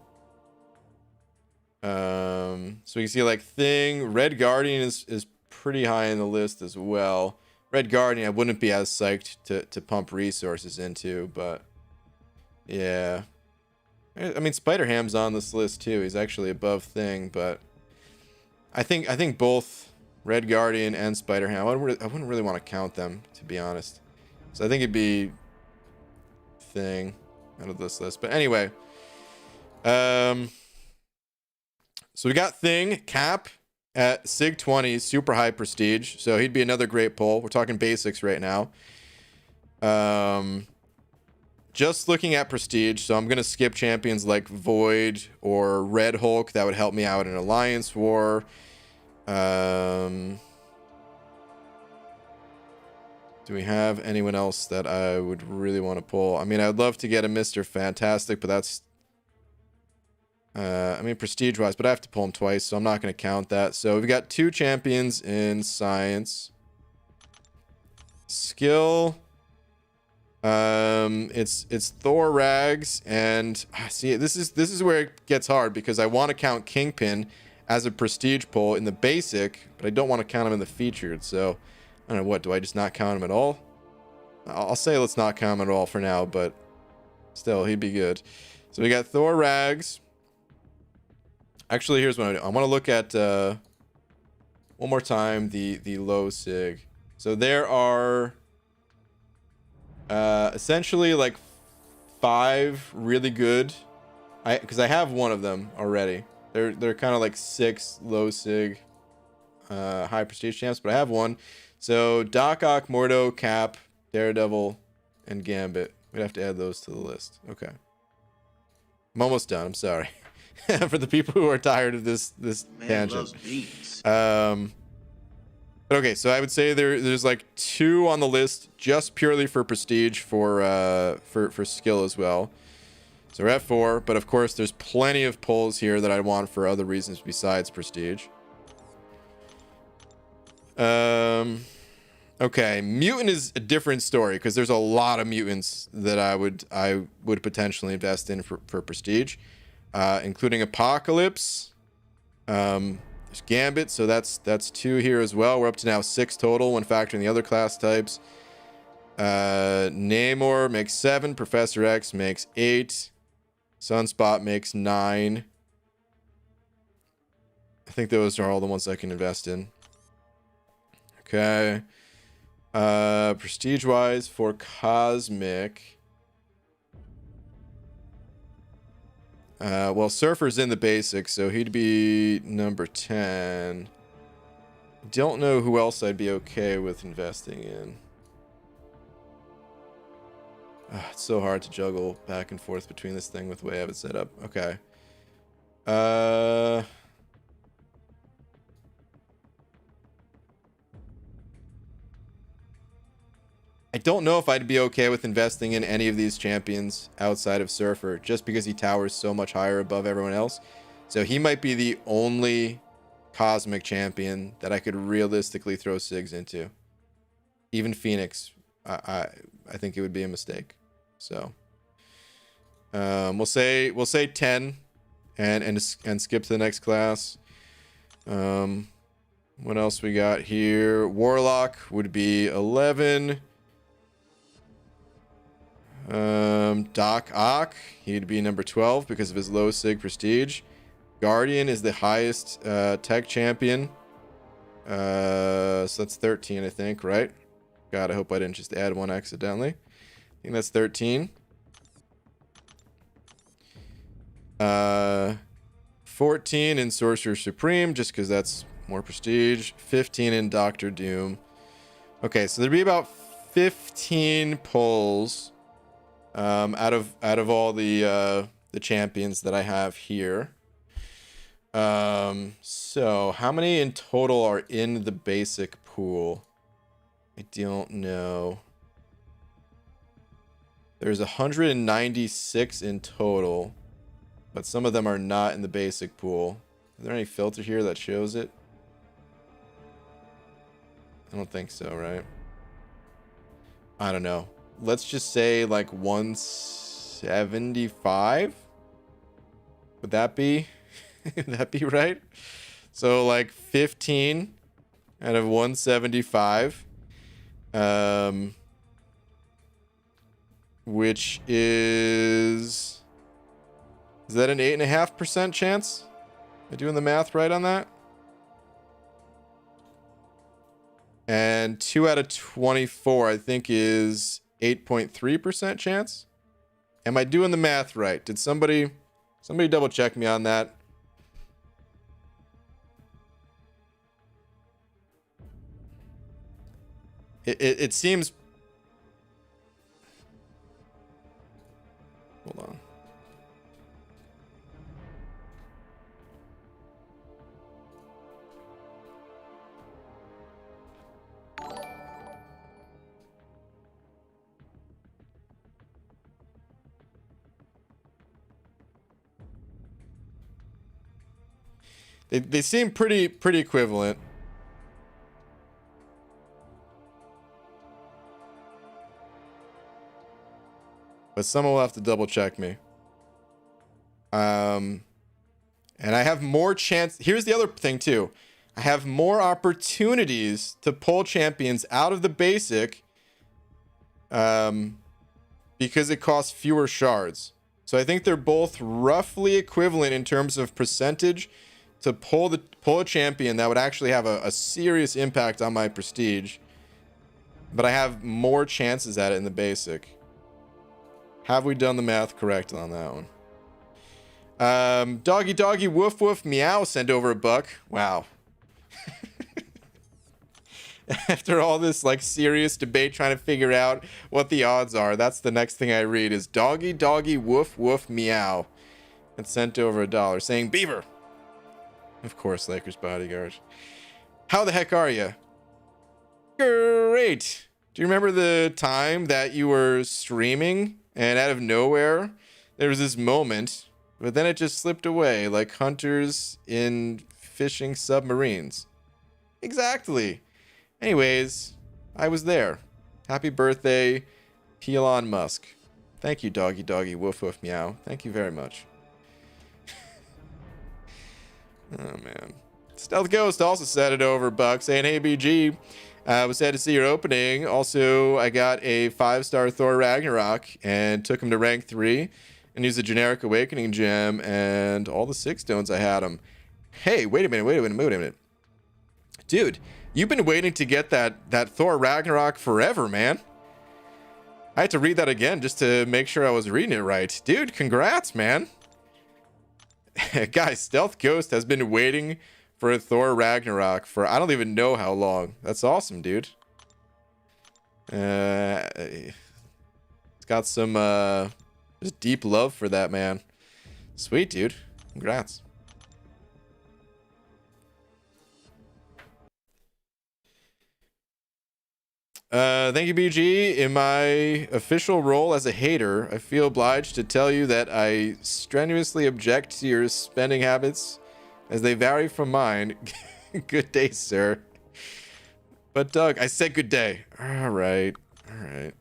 So we can see like Thing. Red Guardian is pretty high in the list as well. Red Guardian I wouldn't be as psyched to pump resources into, but yeah. I mean, Spider-Ham's on this list too. He's actually above Thing, but I think both Red Guardian and Spider-Ham, I wouldn't really want to count them, to be honest. So I think it'd be Thing out of this list. But anyway, so we got Thing, Cap at Sig 20, super high prestige. So he'd be another great pull. We're talking basics right now. Just looking at prestige, so I'm going to skip champions like Void or Red Hulk. That would help me out in Alliance War. Do we have anyone else that I would really want to pull? I mean, I'd love to get a Mr. Fantastic, but that's... I mean, prestige-wise, but I have to pull him twice, so I'm not going to count that. So we've got 2 champions in Science. Skill... it's Thor Rags, and see, this is where it gets hard because I want to count Kingpin as a prestige pull in the basic, but I don't want to count him in the featured. So I don't know, what do I just not count him at all? I'll say let's not count him at all for now, but still he'd be good. So we got Thor Rags. Actually, here's what I do. I want to look at one more time the low sig. So there are essentially like 5 really good, because I have one of them already. They're kind of like 6 low sig high prestige champs, but I have one. So Doc Ock, Mordo, Cap, Daredevil, and Gambit. We'd have to add those to the list. Okay, I'm almost done. I'm sorry for the people who are tired of this tangent. Okay, so I would say there's like 2 on the list just purely for prestige for skill as well. So we're at 4, but of course there's plenty of pulls here that I want for other reasons besides prestige. Okay, mutant is a different story because there's a lot of mutants that I would potentially invest in for prestige, including Apocalypse. There's Gambit, so that's 2 here as well. We're up to now 6 total when factoring the other class types. Namor makes 7, Professor X makes 8, Sunspot makes 9. I think those are all the ones I can invest in. Okay. Prestige wise for Cosmic. Well, Surfer's in the basics, so he'd be number 10. Don't know who else I'd be okay with investing in. It's so hard to juggle back and forth between this thing with the way I have it set up. Okay. I don't know if I'd be okay with investing in any of these champions outside of Surfer, just because he towers so much higher above everyone else. So he might be the only Cosmic champion that I could realistically throw Sigs into. Even Phoenix, I think it would be a mistake. So we'll say 10 and skip to the next class. What else we got here? Warlock would be 11. Doc Ock, he'd be number 12 because of his low sig prestige. Guardian is the highest tech champion. So that's 13, I think, right? God, I hope I didn't just add one accidentally. I think that's 13. 14 in Sorcerer Supreme, just because that's more prestige. 15 in Doctor Doom. Okay, so there'd be about 15 pulls out of all the champions that I have here. So how many in total are in the basic pool? I don't know. There's 196 in total, but some of them are not in the basic pool. Is there any filter here that shows it? I don't think so, right? I don't know. Let's just say like 175. Would that be? Would that be right? So like 15 out of 175. Which is that an 8.5% chance? Am I doing the math right on that? And 2 out of 24, I think, is 8.3% chance. Am I doing the math right? Did somebody double check me on that? It seems. Hold on. They seem pretty equivalent. But someone will have to double check me. And I have more chance. Here's the other thing too. I have more opportunities to pull champions out of the basic because it costs fewer shards. So I think they're both roughly equivalent in terms of percentage to pull a champion that would actually have a serious impact on my prestige. But I have more chances at it in the basic. Have we done the math correct on that one? Doggy woof woof meow sent over $1. Wow. After all this like serious debate trying to figure out what the odds are, that's the next thing I read is doggy woof woof meow. And sent over $1 saying beaver. Of course, Lakers bodyguard. How the heck are you? Great. Do you remember the time that you were streaming and out of nowhere there was this moment, but then it just slipped away like hunters in fishing submarines? Exactly. Anyways, I was there. Happy birthday, Elon Musk. Thank you, doggy woof woof meow. Thank you very much. Oh man. Stealth Ghost also said it over $1 saying, hey BG, was sad to see your opening. Also, I got a 5-star Thor Ragnarok and took him to rank 3 and used the generic awakening gem and all the 6 stones I had him. Hey, wait a minute. Dude, you've been waiting to get that Thor Ragnarok forever, man. I had to read that again just to make sure I was reading it right. Dude, congrats, man. Guys, Stealth Ghost has been waiting for a Thor Ragnarok for I don't even know how long. That's awesome, dude. It's got some just deep love for that, man. Sweet, dude. Congrats. Thank you, BG. In my official role as a hater, I feel obliged to tell you that I strenuously object to your spending habits as they vary from mine. Good day, sir. But Doug, I said good day. All right. Oh,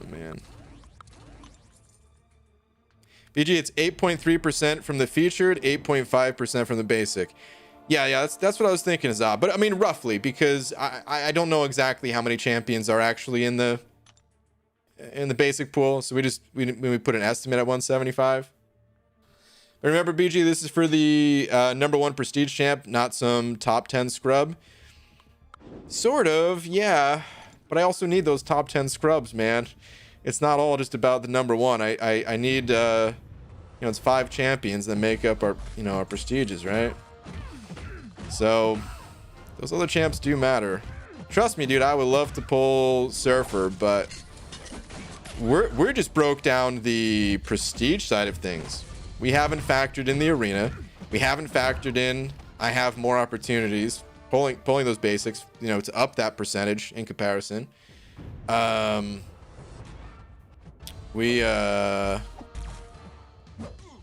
man. BG, it's 8.3% from the featured, 8.5% from the basic. Yeah, that's what I was thinking, Azab. But I mean, roughly, because I don't know exactly how many champions are actually in the basic pool. So we put an estimate at 175. But remember, BG, this is for the #1 prestige champ, not some top 10 scrub. Sort of, yeah. But I also need those top 10 scrubs, man. It's not all just about the #1. I need it's 5 champions that make up our our prestiges, right? So those other champs do matter. Trust me, dude, I would love to pull Surfer, but we're just broke down the prestige side of things. We haven't factored in the arena. We haven't factored in I have more opportunities pulling those basics, to up that percentage in comparison. We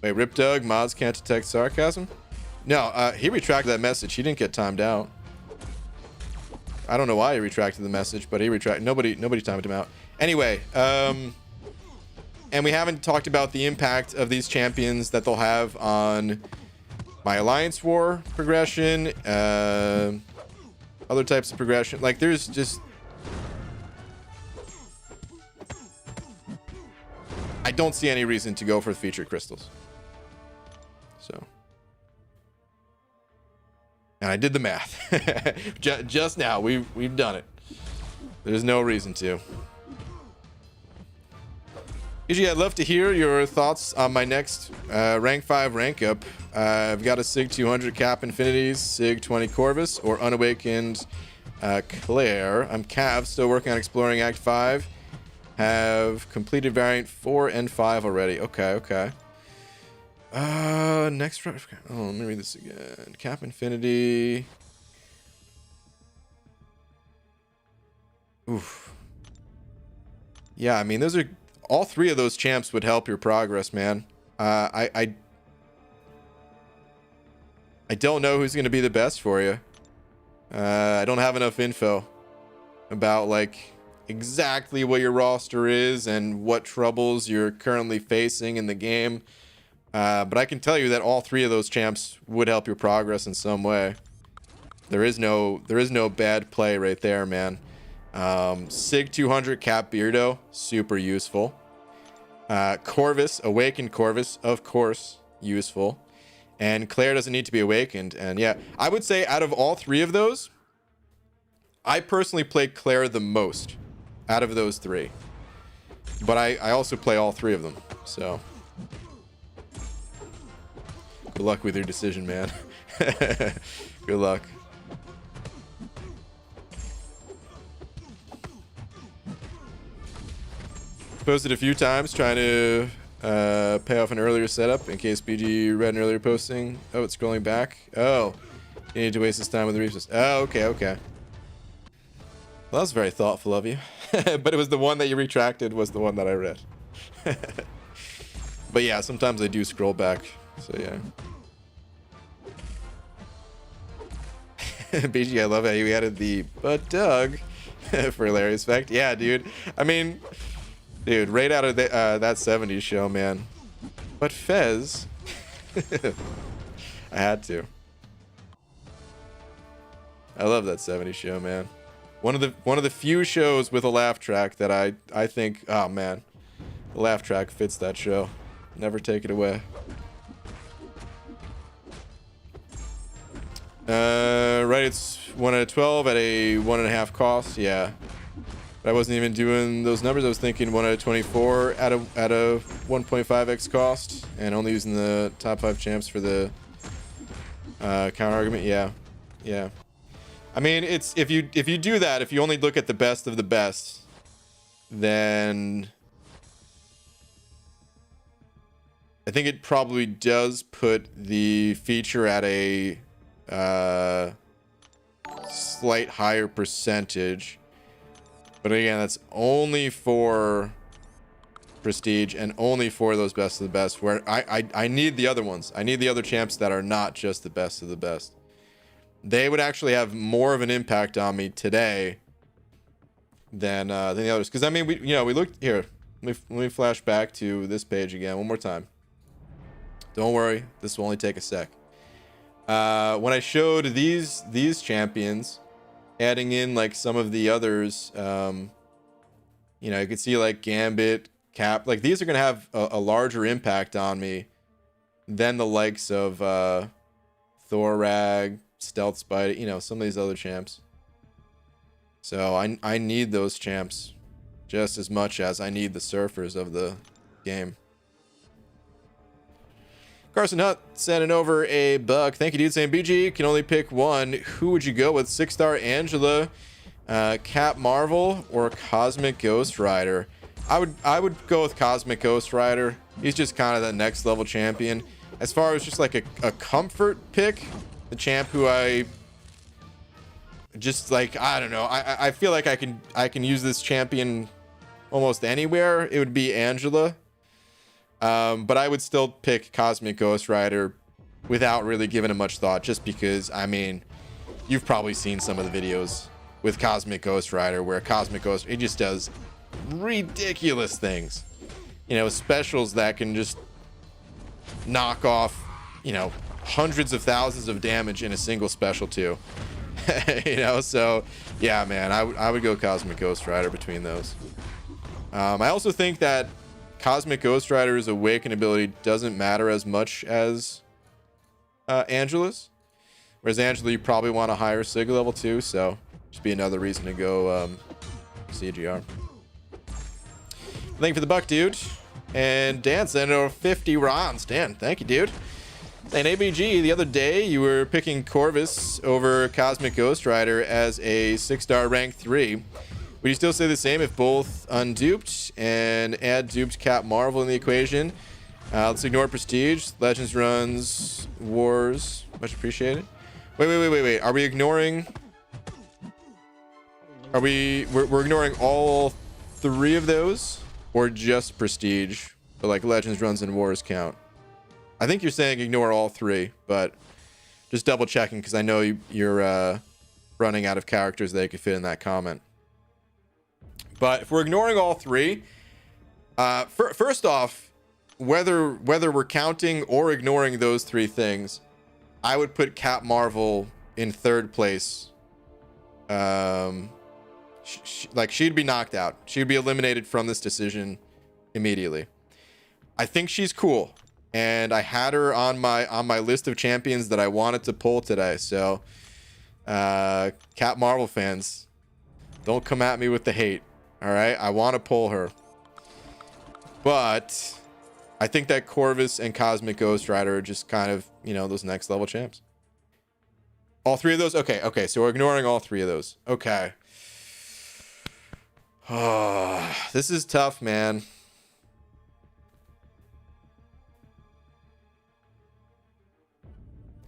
wait, Rip Doug, mods can't detect sarcasm? No, he retracted that message. He didn't get timed out. I don't know why he retracted the message, but he retracted. Nobody timed him out. Anyway, and we haven't talked about the impact of these champions that they'll have on my Alliance War progression, other types of progression. Like, there's just... I don't see any reason to go for the featured crystals. So... And I did the math. Just now, we've done it. There's no reason to. Usually, I'd love to hear your thoughts on my next rank 5 rank up. I've got a Sig 200 Cap Infinities, Sig 20 Corvus, or Unawakened Claire. I'm Cav, still working on exploring Act 5. Have completed variant 4 and 5 already. Okay. Next round. Oh, let me read this again. Cap Infinity. Oof. Yeah, I mean, those are all 3 of those champs would help your progress, man. I don't know who's going to be the best for you. I don't have enough info about like exactly what your roster is and what troubles you're currently facing in the game. But I can tell you that all 3 of those champs would help your progress in some way. There is no bad play right there, man. Sig 200 Cap Beardo, super useful. Corvus, Awakened Corvus, of course, useful. And Claire doesn't need to be awakened. And yeah, I would say out of all 3 of those, I personally play Claire the most out of those 3. But I also play all 3 of them, so... Good luck with your decision, man. Good luck. Posted a few times trying to pay off an earlier setup in case BG read an earlier posting. Oh, it's scrolling back. Oh, you need to waste this time with the resource. Oh, okay. Well, that was very thoughtful of you. But it was the one that you retracted was the one that I read. But yeah, sometimes I do scroll back. So yeah. BG, I love how you added the "but Doug" for hilarious effect. Yeah, dude. I mean, dude, right out of that 70s show, man. But Fez, I had to. I love that 70s show, man. One of the few shows with a laugh track that I think, oh man, the laugh track fits that show. Never take it away. Right, it's 1 out of 12 at a 1.5 cost. Yeah, but I wasn't even doing those numbers. I was thinking 1 out of 24 at a 1.5x cost, and only using the top 5 champs for the counter argument. Yeah. I mean, it's if you do that, if you only look at the best of the best, then I think it probably does put the feature at a slight higher percentage. But again, that's only for prestige and only for those best of the best, where I need the other ones. I need the other champs that are not just the best of the best. They would actually have more of an impact on me today than the others. Because I mean, we looked here. Let me flash back to this page again one more time. Don't worry, this will only take a sec. When I showed these champions, adding in like some of the others, you could see like Gambit, Cap, like these are gonna have a larger impact on me than the likes of Thorag, Stealth Spider, some of these other champs. So I need those champs just as much as I need the surfers of the game. Carson Hutt sending over a buck. Thank you, dude. Saying BG can only pick one. Who would you go with? 6-star Angela, Cap Marvel, or Cosmic Ghost Rider? I would go with Cosmic Ghost Rider. He's just kind of that next level champion. As far as just like a comfort pick, the champ who I just like, I don't know. I feel like I can use this champion almost anywhere. It would be Angela. But I would still pick Cosmic Ghost Rider without really giving it much thought, just because, I mean, you've probably seen some of the videos with Cosmic Ghost Rider where Cosmic Ghost, it just does ridiculous things. You know, specials that can just knock off, you know, hundreds of thousands of damage in a single special too. You know, so yeah, man, I would go Cosmic Ghost Rider between those. I also think that Cosmic Ghost Rider's awaken ability doesn't matter as much as Angela's. Whereas Angela, you probably want a higher Sig level too, so just be another reason to go CGR. Thank you for the buck, dude. And Dan sent over 50 rounds. Dan, thank you, dude. And ABG, the other day you were picking Corvus over Cosmic Ghost Rider as a 6-star rank 3. Would you still say the same if both unduped and add duped Cap Marvel in the equation? Let's ignore Prestige, Legends runs, Wars. Much appreciated. Wait. Are we ignoring... We're ignoring all 3 of those? Or just Prestige? But like Legends runs and Wars count? I think you're saying ignore all 3, but just double checking because I know you're running out of characters that could fit in that comment. But if we're ignoring all 3, first off, whether we're counting or ignoring those 3 things, I would put Cap Marvel in 3rd place. Like she'd be knocked out. She'd be eliminated from this decision immediately. I think she's cool. And I had her on my list of champions that I wanted to pull today. So, Cap Marvel fans, don't come at me with the hate. All right, I want to pull her, but I think that Corvus and Cosmic Ghost Rider are just kind of, you know, those next level champs. All 3 of those. Okay. So we're ignoring all 3 of those. Okay. Oh, this is tough, man.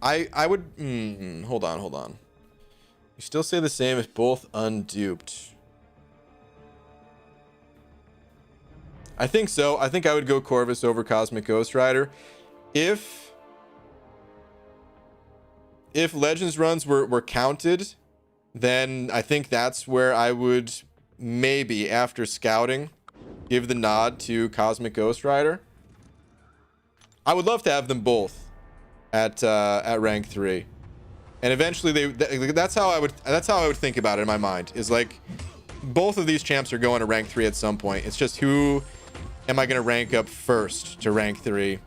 I would hold on. You still say the same if both unduped? I think so. I think I would go Corvus over Cosmic Ghost Rider. If Legends runs were counted, then I think that's where I would maybe, after scouting, give the nod to Cosmic Ghost Rider. I would love to have them both at rank 3, and eventually that's how I would think about it in my mind, is like both of these champs are going to rank 3 at some point. It's just who am I going to rank up first to rank 3?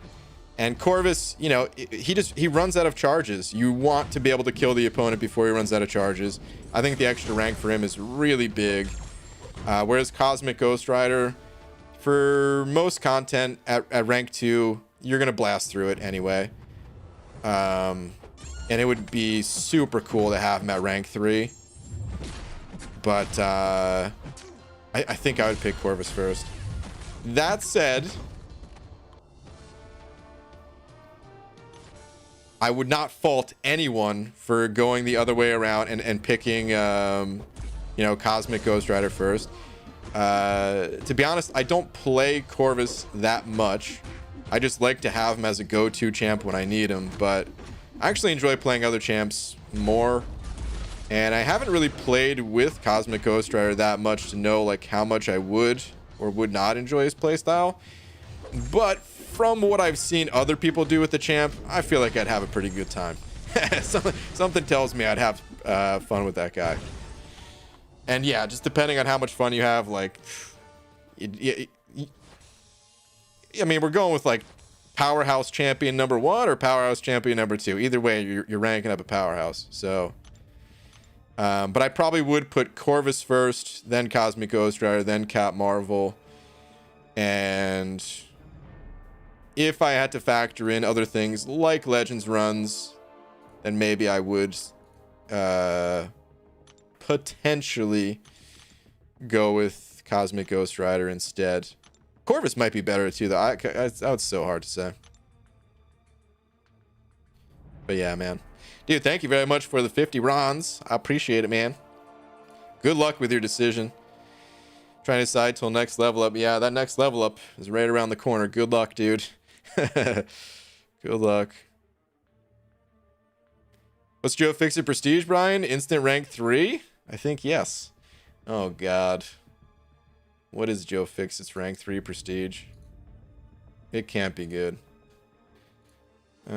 And Corvus, you know, he runs out of charges. You want to be able to kill the opponent before he runs out of charges. I think the extra rank for him is really big. Whereas Cosmic Ghost Rider, for most content at rank 2, you're going to blast through it anyway. And it would be super cool to have him at rank 3. But I think I would pick Corvus first. That said, I would not fault anyone for going the other way around and picking, you know, Cosmic Ghost Rider first. To be honest, I don't play Corvus that much. I just like to have him as a go-to champ when I need him, but I actually enjoy playing other champs more. And I haven't really played with Cosmic Ghost Rider that much to know like how much I would or would not enjoy his playstyle. But from what I've seen other people do with the champ, I feel like I'd have a pretty good time. Something tells me I'd have fun with that guy. And yeah, just depending on how much fun you have, like, I mean, we're going with like Powerhouse Champion number 1 or Powerhouse Champion number 2. Either way, you're ranking up a Powerhouse. So, but I probably would put Corvus first, then Cosmic Ghost Rider, then Cap Marvel. And if I had to factor in other things like Legends runs, then maybe I would potentially go with Cosmic Ghost Rider instead. Corvus might be better too, though. That's so hard to say. But yeah, man. Dude, thank you very much for the 50 rons. I appreciate it, man. Good luck with your decision. Trying to decide till next level up. Yeah, that next level up is right around the corner. Good luck, dude. Good luck. What's Joe Fixit Prestige, Brian? Instant rank 3? I think yes. Oh, God. What is Joe Fixit's rank 3 Prestige? It can't be good. I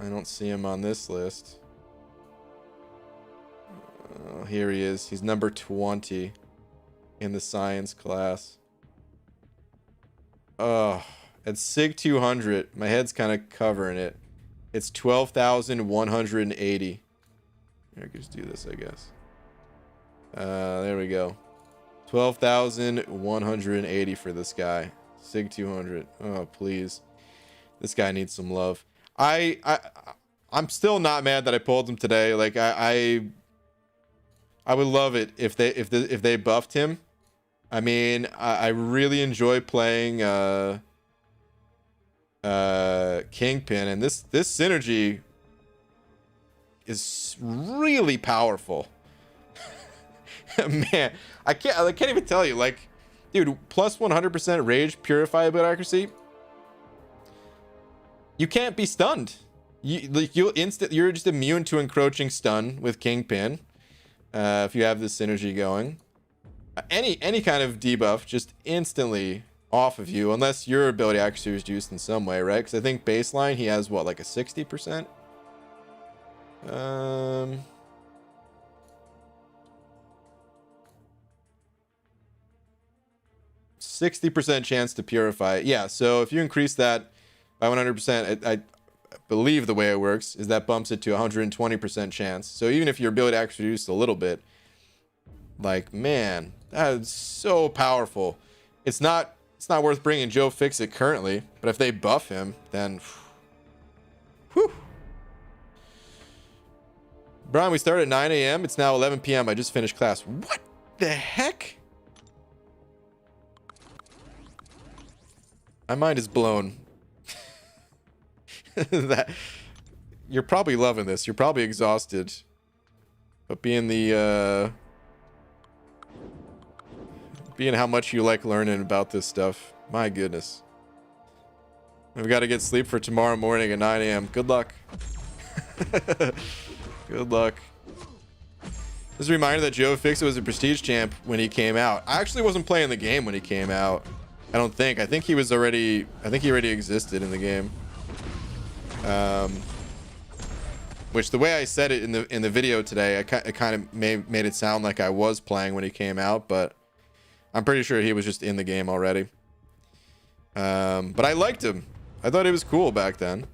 don't see him on this list. Here he is. He's number 20 in the science class. Oh, at SIG 200, my head's kind of covering it. It's 12,180. I could just do this, I guess. There we go. 12,180 for this guy. SIG 200. Oh, please. This guy needs some love. I'm still not mad that I pulled him today. Like I would love it if they buffed him. I mean, I really enjoy playing Kingpin, and this synergy is really powerful. Man, I can't even tell you. Like, dude, plus 100% rage, purify ability accuracy. You can't be stunned. You're just immune to encroaching stun with Kingpin. If you have this synergy going, any kind of debuff just instantly off of you, unless your ability accuracy is reduced in some way, right? Because I think baseline he has what, like a 60%. 60% chance to purify. Yeah, so if you increase that by 100%, I believe the way it works is that bumps it to 120% chance. So even if your ability actually reduced a little bit, like, man, that is so powerful. It's not worth bringing Joe Fixit currently, but if they buff him, then whew. Brian, we started at 9 a.m. It's now 11 p.m. I just finished class. What the heck? My mind is blown. That you're probably loving this. You're probably exhausted. But being how much you like learning about this stuff. My goodness. We've got to get sleep for tomorrow morning at 9 a.m. Good luck. Good luck. Just a reminder that Joe Fixit was a prestige champ when he came out. I actually wasn't playing the game when he came out. I don't think. I think he already existed in the game. Which, the way I said it in the video today, I kind of made it sound like I was playing when he came out, but I'm pretty sure he was just in the game already. But I liked him. I thought he was cool back then.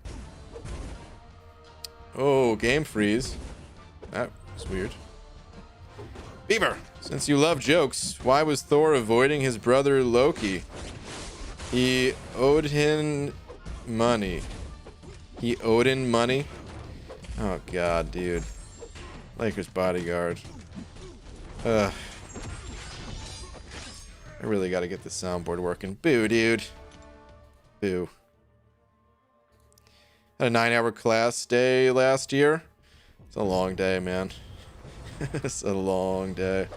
Oh, game freeze. That was weird. Beaver, since you love jokes, why was Thor avoiding his brother Loki? He owed him money. He owed him money? Oh, God, dude. Lakers bodyguard. Ugh. I really got to get the soundboard working. Boo, dude. Boo. Had a 9-hour class day last year. It's a long day, man. It's a long day.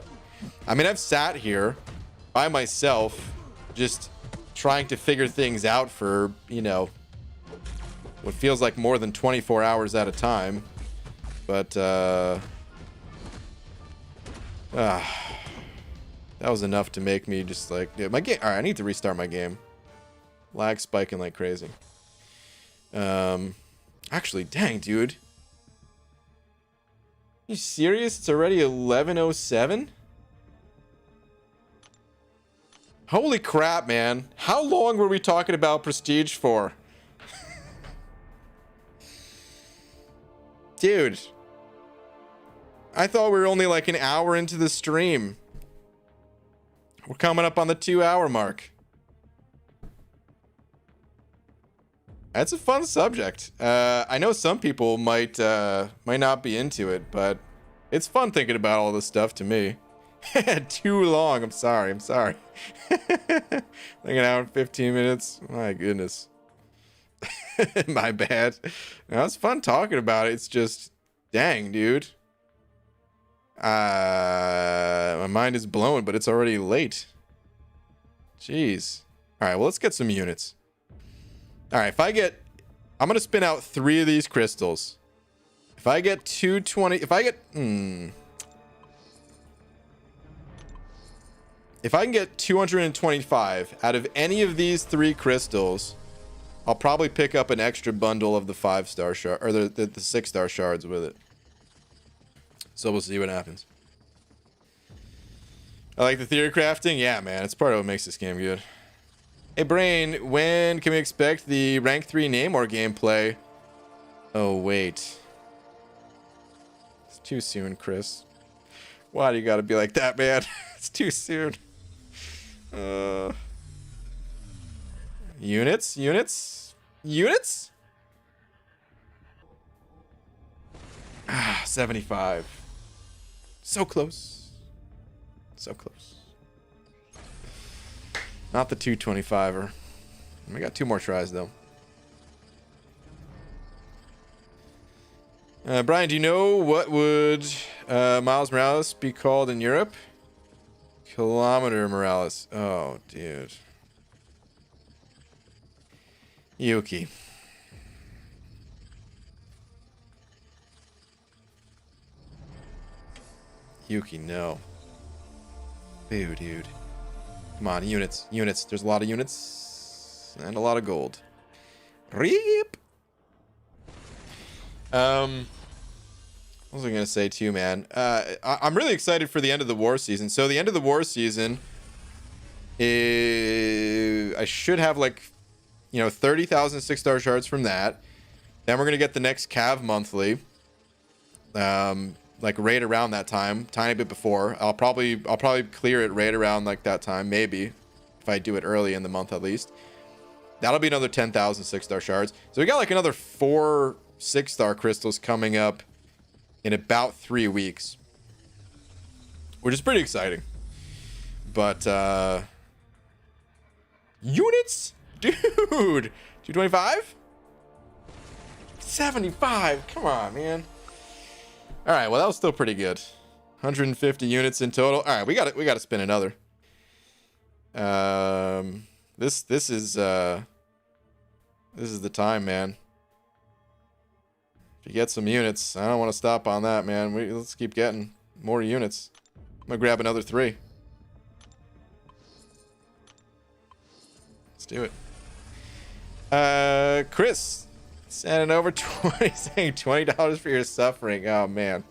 I mean, I've sat here by myself just trying to figure things out for, you know, what feels like more than 24 hours at a time. But, that was enough to make me just like, yeah, my game. All right, I need to restart my game. Lag spiking like crazy. Actually, dang, dude. You serious? It's already 11:07? Holy crap, man. How long were we talking about Prestige for? Dude. I thought we were only like an hour into the stream. We're coming up on the 2-hour mark. That's a fun subject. I know some people might not be into it, but it's fun thinking about all this stuff to me. Too long. I'm sorry. Like an hour and 15 minutes. My goodness. My bad. Now, it's fun talking about it. It's just, dang, dude. My mind is blown, but it's already late. Jeez. All right, well, let's get some units. All right, I'm going to spin out 3 of these crystals. If I get 220, if I can get 225 out of any of these 3 crystals, I'll probably pick up an extra bundle of the 5-star shard, or the 6-star shards with it. So we'll see what happens. I like the theory crafting. Yeah, man, it's part of what makes this game good. Hey, Brain, when can we expect the rank 3 Namor gameplay? Oh, wait. It's too soon, Chris. Why do you gotta be like that, man? It's too soon. Units? Ah, 75. So close. Not the 225er. We got 2 more tries, though. Brian, do you know what would Miles Morales be called in Europe? Kilometer Morales. Oh, dude. Yuki. Yuki, no. Boo, dude. Come on, units. There's a lot of units and a lot of gold. Reap. What was I gonna say too, man? I'm really excited for the end of the war season. So the end of the war season, I should have like, 30,000 6-star shards from that. Then we're gonna get the next Cav monthly. Like right around that time, tiny bit before. I'll probably clear it right around like that time, maybe, if I do it early in the month at least. That'll be another 10,000 6-star shards. So we got like another 4 6-star crystals coming up in about 3 weeks, which is pretty exciting. But units, dude, 225, 75. Come on, man. All right, well, that was still pretty good. 150 units in total. All right, we got to spin another. This is the time, man. If you get some units, I don't want to stop on that, man. Let's keep getting more units. I'm gonna grab another 3. Let's do it. Chris. Sending over 20, saying $20 for your suffering. Oh, man.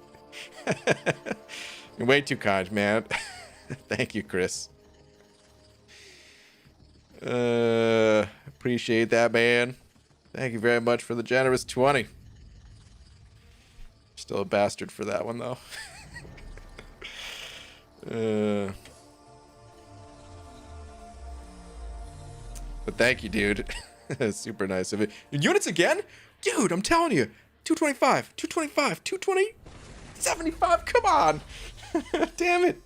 You're way too kind, man. Thank you, Chris. Appreciate that, man. Thank you very much for the generous 20. Still a bastard for that one, though. But thank you, dude. Super nice of it. Units again? Dude, I'm telling you. 225, 225, 220, 75. Come on. Damn it.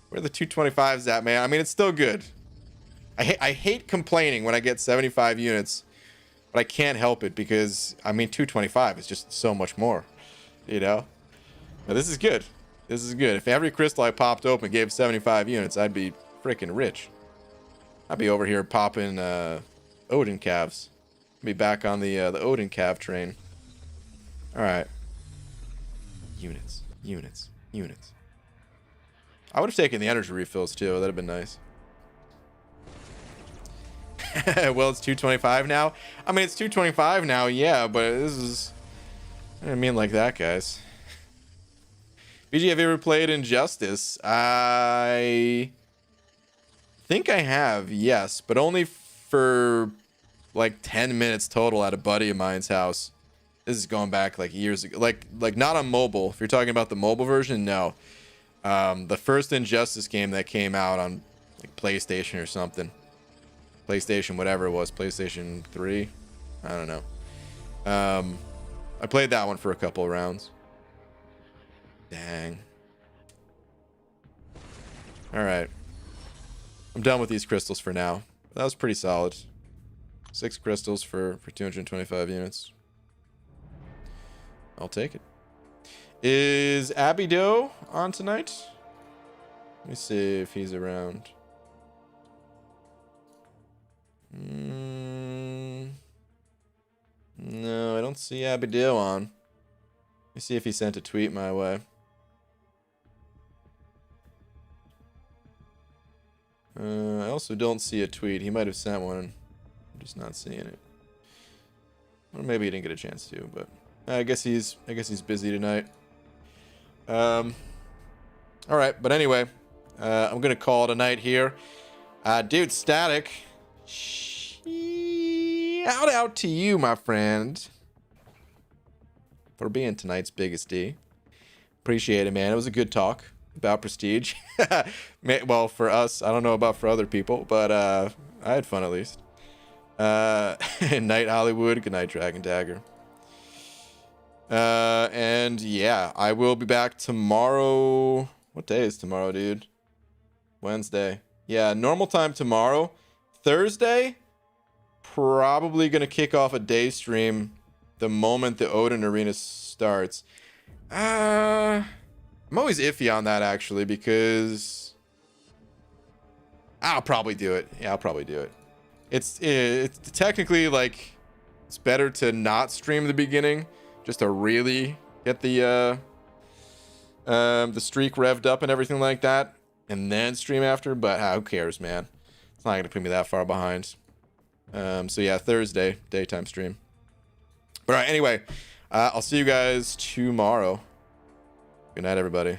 Where the 225s at, man? I mean, it's still good. I hate complaining when I get 75 units, but I can't help it because, I mean, 225 is just so much more, But this is good. This is good. If every crystal I popped open gave 75 units, I'd be freaking rich. I'd be over here popping Odin calves. Be back on the Odin calf train. All right. Units. I would have taken the energy refills too. That'd have been nice. Well, it's 225 now. I mean, it's 225 now, yeah, but this is... I didn't mean like that, guys. BG, have you ever played Injustice? I think I have, yes, but only for like 10 minutes total at a buddy of mine's house. This is going back like years ago. Like not on mobile. If you're talking about the mobile version, no. The first Injustice game that came out on like PlayStation or something. PlayStation, whatever it was. PlayStation 3? I don't know. I played that one for a couple of rounds. Dang. All right. I'm done with these crystals for now. That was pretty solid. 6 crystals for 225 units. I'll take it. Is Abido on tonight? Let me see if he's around. No, I don't see Abido on. Let me see if he sent a tweet my way. I also don't see a tweet. He might have sent one. I'm just not seeing it. Or maybe he didn't get a chance to, but I guess he's busy tonight. All right, but anyway, I'm gonna call it a night here. Dude, Static, shout out to you, my friend, for being tonight's biggest D. Appreciate it, man. It was a good talk about Prestige. Well, for us, I don't know about for other people, but I had fun at least. Night Hollywood, good night Dragon Dagger. And yeah, I will be back tomorrow. What day is tomorrow, dude? Wednesday. Yeah, normal time tomorrow. Thursday, probably gonna kick off a day stream the moment the Odin Arena starts. I'm always iffy on that actually, because I'll probably do it. Yeah, I'll probably do it. It's technically like it's better to not stream the beginning, just to really get the streak revved up and everything like that, and then stream after. But who cares, man? It's not gonna put me that far behind. So yeah, Thursday daytime stream. But all right, anyway, I'll see you guys tomorrow. Good night, everybody.